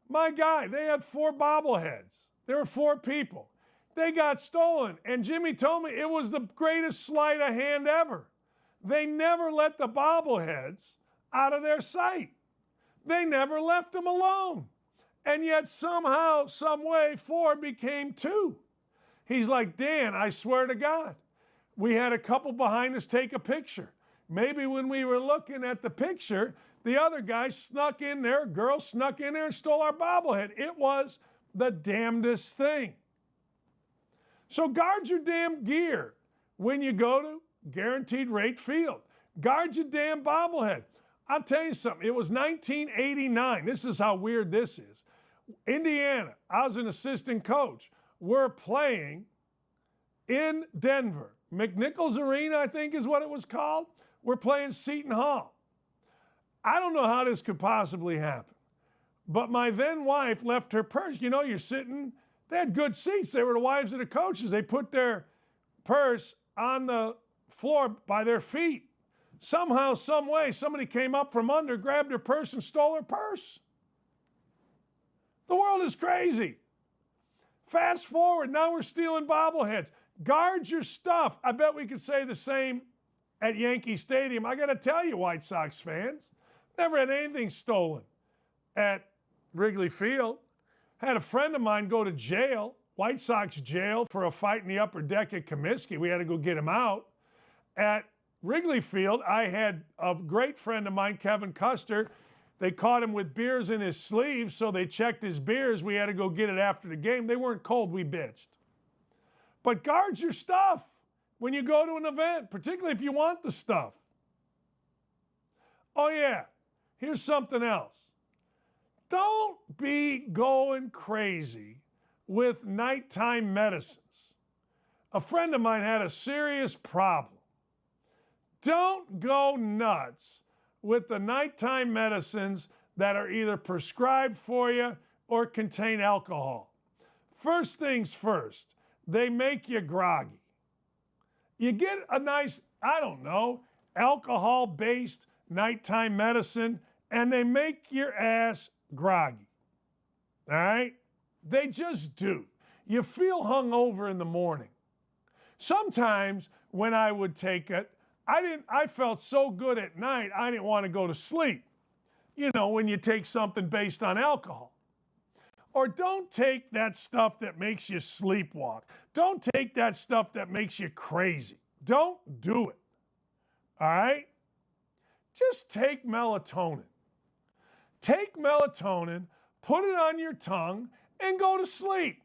Speaker 2: My guy, they had 4 bobbleheads. There were 4 people. They got stolen, and Jimmy told me it was the greatest sleight of hand ever. They never let the bobbleheads out of their sight. They never left them alone. And yet somehow, some way, 4 became 2. He's like, Dan, I swear to God, we had a couple behind us take a picture. Maybe when we were looking at the picture, the other guy snuck in there, a girl snuck in there and stole our bobblehead. It was the damnedest thing. So guard your damn gear when you go to Guaranteed Rate Field. Guard your damn bobblehead. I'll tell you something. It was 1989. This is how weird this is. Indiana, I was an assistant coach. We're playing in Denver. McNichols Arena, I think is what it was called. We're playing Seton Hall. I don't know how this could possibly happen. But my then wife left her purse. You know, you're sitting, they had good seats. They were the wives of the coaches. They put their purse on the floor by their feet. Somehow, some way, somebody came up from under, grabbed her purse, and stole her purse. The world is crazy. Fast forward, now we're stealing bobbleheads. Guard your stuff. I bet we could say the same at Yankee Stadium. I got to tell you, White Sox fans, never had anything stolen at Wrigley Field. Had a friend of mine go to jail, White Sox jail, for a fight in the upper deck at Comiskey. We had to go get him out. At Wrigley Field, I had a great friend of mine, Kevin Custer. They caught him with beers in his sleeves, so they checked his beers. We had to go get it after the game. They weren't cold, we bitched. But guard your stuff when you go to an event, particularly if you want the stuff. Oh yeah, here's something else. Don't be going crazy with nighttime medicines. A friend of mine had a serious problem. Don't go nuts with the nighttime medicines that are either prescribed for you or contain alcohol. First things first, they make you groggy. You get a nice, I don't know, alcohol-based nighttime medicine, and they make your ass groggy. All right? They just do. You feel hungover in the morning. Sometimes when I would take it, I felt so good at night, I didn't want to go to sleep. You know, when you take something based on alcohol. Or don't take that stuff that makes you sleepwalk. Don't take that stuff that makes you crazy. Don't do it. All right? Just take melatonin. Take melatonin, put it on your tongue, and go to sleep.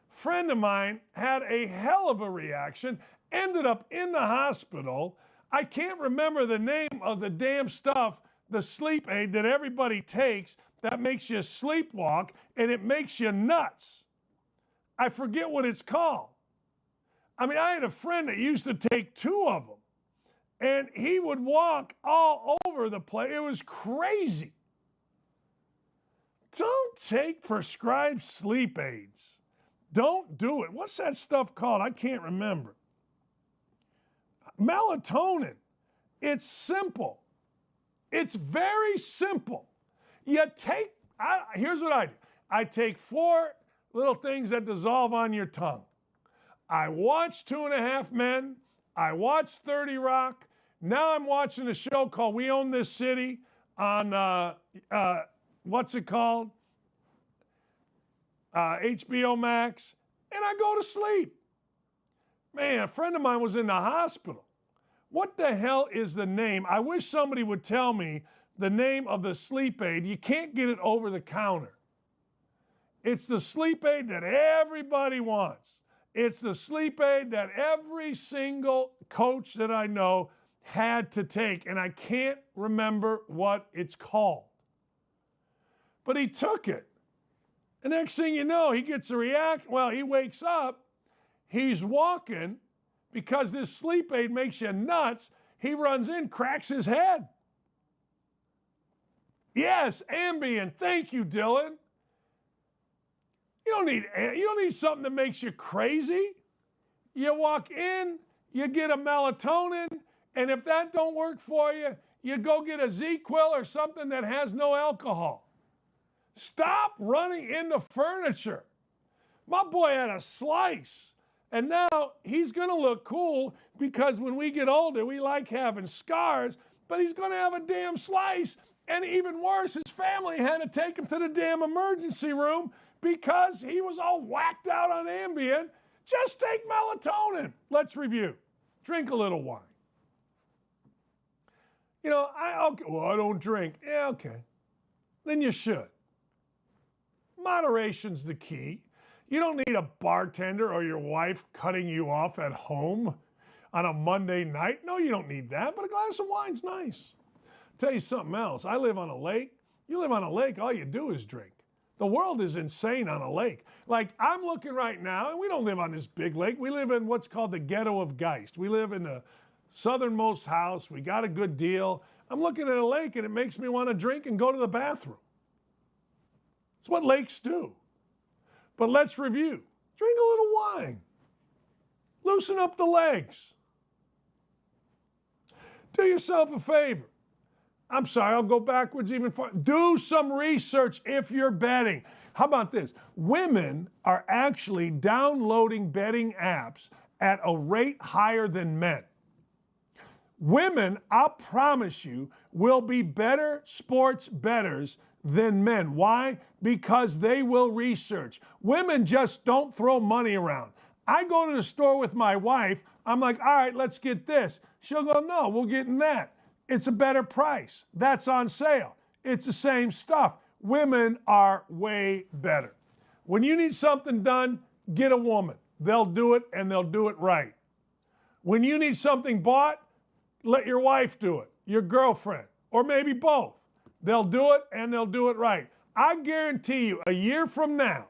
Speaker 2: Friend of mine had a hell of a reaction, ended up in the hospital. I can't remember the name of the damn stuff, the sleep aid that everybody takes that makes you sleepwalk and it makes you nuts. I forget what it's called. I mean, I had a friend that used to take 2 of them and he would walk all over the place. It was crazy. Don't take prescribed sleep aids. Don't do it. What's that stuff called? I can't remember. Melatonin. It's simple. It's very simple. Here's what I do. I take 4 little things that dissolve on your tongue. I watch 2.5 Men. I watch 30 Rock. Now I'm watching a show called We Own This City on, what's it called? HBO Max. And I go to sleep. Man, a friend of mine was in the hospital. What the hell is the name? I wish somebody would tell me the name of the sleep aid. You can't get it over the counter. It's the sleep aid that everybody wants. It's the sleep aid that every single coach that I know had to take, and I can't remember what it's called. But he took it. The next thing you know, he gets a reaction. Well, he wakes up. He's walking because this sleep aid makes you nuts. He runs in, cracks his head. Yes, Ambien. Thank you, Dylan. You don't need something that makes you crazy. You walk in, you get a melatonin, and if that don't work for you, you go get a Z-Quil or something that has no alcohol. Stop running into furniture. My boy had a slice, and now he's going to look cool because when we get older, we like having scars, but he's going to have a damn slice. And even worse, his family had to take him to the damn emergency room because he was all whacked out on Ambien. Just take melatonin. Let's review. Drink a little wine. You know, I don't drink. Yeah, okay. Then you should. Moderation's the key. You don't need a bartender or your wife cutting you off at home on a Monday night. No, you don't need that, but a glass of wine's nice. Tell you something else. I live on a lake. You live on a lake, all you do is drink. The world is insane on a lake. Like, I'm looking right now, and we don't live on this big lake. We live in what's called the ghetto of Geist. We live in the southernmost house. We got a good deal. I'm looking at a lake, and it makes me want to drink and go to the bathroom. It's what lakes do. But let's review. Drink a little wine. Loosen up the legs. Do yourself a favor. I'm sorry, I'll go backwards even farther. Do some research if you're betting. How about this? Women are actually downloading betting apps at a rate higher than men. Women, I promise you, will be better sports bettors than men. Why? Because they will research. Women just don't throw money around. I go to the store with my wife. I'm like, all right, let's get this. She'll go, no, we'll get in that. It's a better price. That's on sale. It's the same stuff. Women are way better. When you need something done, get a woman. They'll do it, and they'll do it right. When you need something bought, let your wife do it, your girlfriend, or maybe both. They'll do it, and they'll do it right. I guarantee you, a year from now,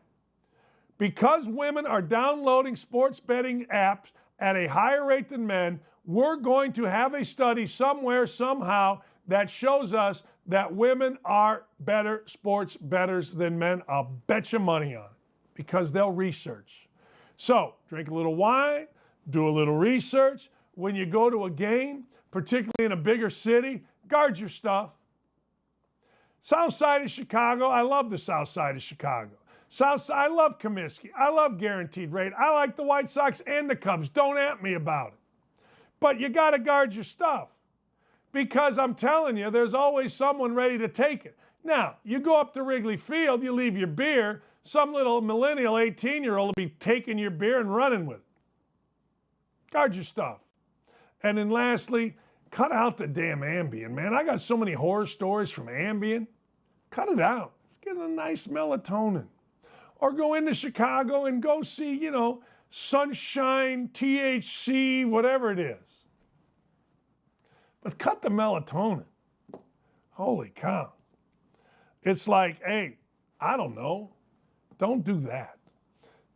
Speaker 2: because women are downloading sports betting apps at a higher rate than men, we're going to have a study somewhere, somehow, that shows us that women are better sports bettors than men. I'll bet you money on it because they'll research. So, drink a little wine, do a little research. When you go to a game, particularly in a bigger city, guard your stuff. South side of Chicago, I love the south side of Chicago. South side, I love Comiskey. I love Guaranteed Rate. I like the White Sox and the Cubs. Don't at me about it. But you got to guard your stuff because I'm telling you, there's always someone ready to take it. Now, you go up to Wrigley Field, you leave your beer, some little millennial 18-year-old will be taking your beer and running with it. Guard your stuff. And then lastly, cut out the damn Ambien, man. I got so many horror stories from Ambien. Cut it out. Let's get a nice melatonin. Or go into Chicago and go see, you know, Sunshine, THC, whatever it is. But cut the melatonin. Holy cow. It's like, hey, I don't know. Don't do that.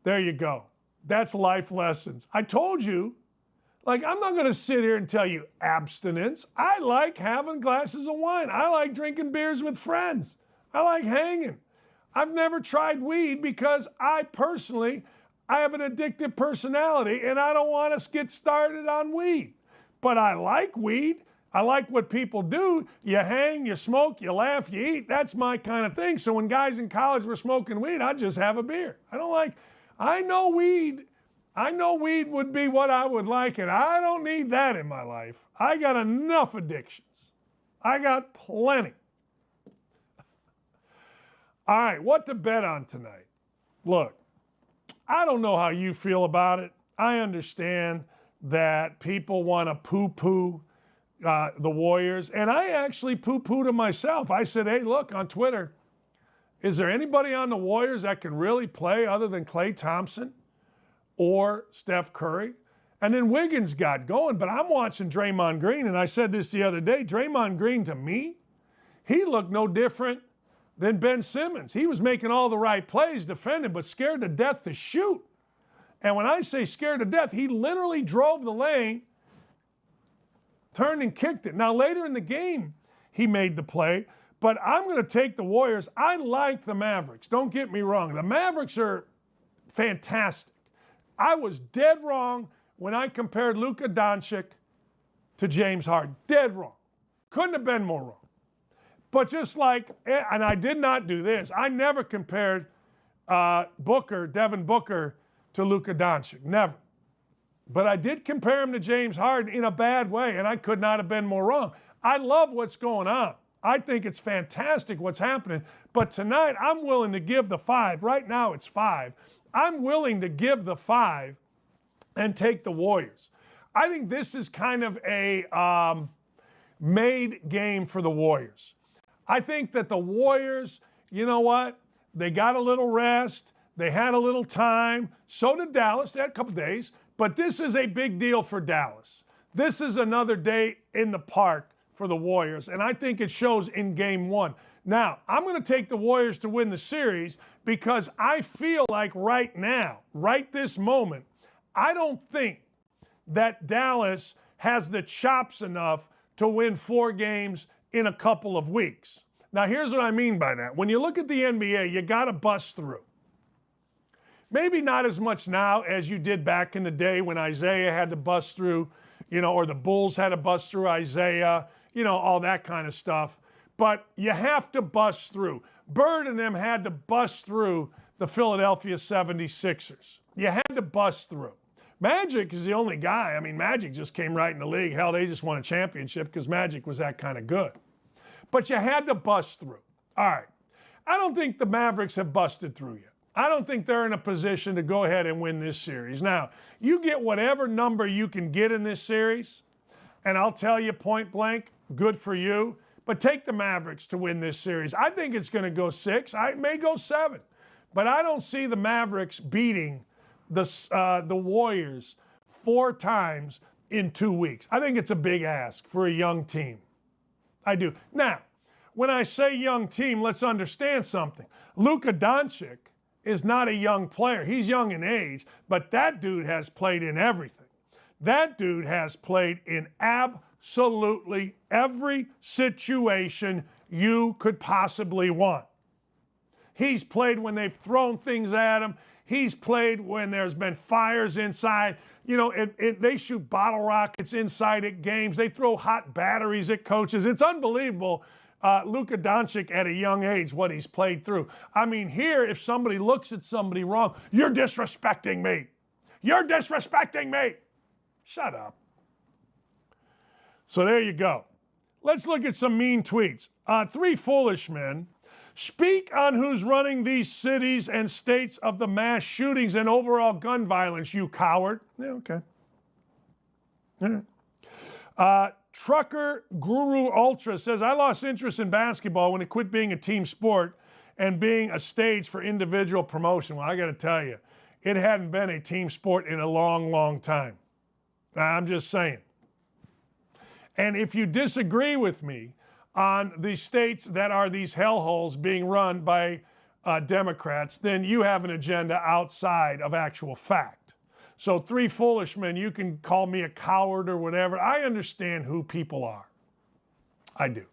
Speaker 2: There you go. That's life lessons. I told you, like, I'm not going to sit here and tell you abstinence. I like having glasses of wine. I like drinking beers with friends. I like hanging. I've never tried weed because I have an addictive personality and I don't want to get started on weed. But I like weed. I like what people do. You hang, you smoke, you laugh, you eat. That's my kind of thing. So when guys in college were smoking weed, I'd just have a beer. I know weed would be what I would like, and I don't need that in my life. I got enough addictions. I got plenty. All right, what to bet on tonight? Look, I don't know how you feel about it. I understand that people want to poo-poo the Warriors, and I actually poo-pooed them myself. I said, hey, look, on Twitter, is there anybody on the Warriors that can really play other than Klay Thompson or Steph Curry? And then Wiggins got going, but I'm watching Draymond Green, and I said this the other day, Draymond Green, to me, he looked no different than Ben Simmons. He was making all the right plays, defending, but scared to death to shoot. And when I say scared to death, he literally drove the lane, turned and kicked it. Now, later in the game, he made the play, but I'm going to take the Warriors. I like the Mavericks. Don't get me wrong. The Mavericks are fantastic. I was dead wrong when I compared Luka Doncic to James Harden. Dead wrong. Couldn't have been more wrong. But just like, and I did not do this, I never compared Devin Booker to Luka Doncic. Never. But I did compare him to James Harden in a bad way, and I could not have been more wrong. I love what's going on. I think it's fantastic what's happening. But tonight, I'm willing to give the 5. Right now, it's 5. I'm willing to give the 5 and take the Warriors. I think this is kind of a made game for the Warriors. I think that the Warriors, you know what? They got a little rest. They had a little time. So did Dallas. They had a couple days. But this is a big deal for Dallas. This is another day in the park for the Warriors, and I think it shows in Game 1. Now, I'm going to take the Warriors to win the series because I feel like right now, right this moment, I don't think that Dallas has the chops enough to win 4 games in a couple of weeks. Now, here's what I mean by that. When you look at the NBA, you got to bust through. Maybe not as much now as you did back in the day when Isaiah had to bust through, or the Bulls had to bust through Isaiah, all that kind of stuff. But you have to bust through. Bird and them had to bust through the Philadelphia 76ers. You had to bust through. Magic is the only guy. I mean, Magic just came right in the league. Hell, they just won a championship because Magic was that kind of good. But you had to bust through. All right. I don't think the Mavericks have busted through yet. I don't think they're in a position to go ahead and win this series. Now, you get whatever number you can get in this series, and I'll tell you point blank, good for you. But take the Mavericks to win this series. I think it's going to go 6. It may go 7. But I don't see the Mavericks beating the Warriors 4 times in 2 weeks. I think it's a big ask for a young team. I do. Now, when I say young team, let's understand something. Luka Doncic is not a young player. He's young in age, but that dude has played in everything. That dude has played in absolutely every situation you could possibly want. He's played when they've thrown things at him. He's played when there's been fires inside. They shoot bottle rockets inside at games. They throw hot batteries at coaches. It's unbelievable, Luka Doncic at a young age, what he's played through. I mean, here, if somebody looks at somebody wrong, you're disrespecting me. You're disrespecting me. Shut up. So there you go. Let's look at some mean tweets. 3 foolish men speak on who's running these cities and states of the mass shootings and overall gun violence, you coward. Yeah, okay. All right. Trucker Guru Ultra says, I lost interest in basketball when it quit being a team sport and being a stage for individual promotion. Well, I got to tell you, it hadn't been a team sport in a long, long time. I'm just saying. And if you disagree with me on the states that are these hellholes being run by Democrats, then you have an agenda outside of actual fact. So 3 foolish men, you can call me a coward or whatever. I understand who people are. I do.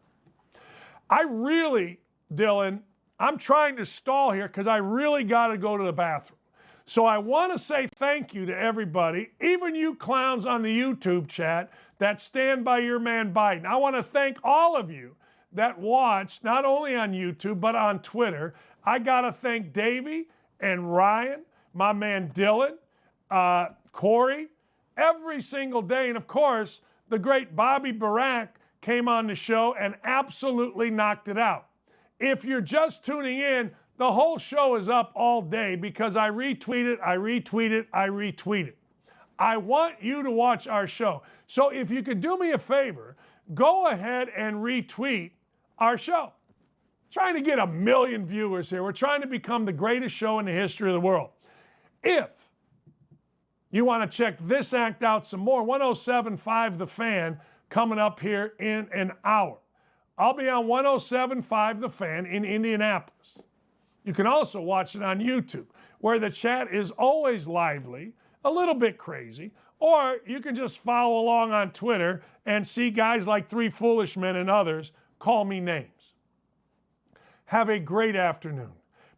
Speaker 2: I really, Dylan, I'm trying to stall here because I really got to go to the bathroom. So I want to say thank you to everybody, even you clowns on the YouTube chat that stand by your man Biden. I want to thank all of you that watched, not only on YouTube, but on Twitter. I got to thank Davey and Ryan, my man Dylan, Corey, every single day. And of course, the great Bobby Barack came on the show and absolutely knocked it out. If you're just tuning in, the whole show is up all day because I retweet it, I retweet it, I retweet it. I want you to watch our show. So if you could do me a favor, go ahead and retweet our show. Trying to get 1 million viewers here. We're trying to become the greatest show in the history of the world. If you want to check this act out some more, 107.5 The Fan coming up here in an hour. I'll be on 107.5 The Fan in Indianapolis. You can also watch it on YouTube, where the chat is always lively, a little bit crazy, or you can just follow along on Twitter and see guys like 3 foolish men and others call me names. Have a great afternoon.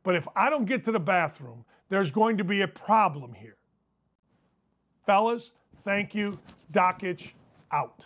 Speaker 2: But if I don't get to the bathroom, there's going to be a problem here. Fellas, Thank you. Dockage out.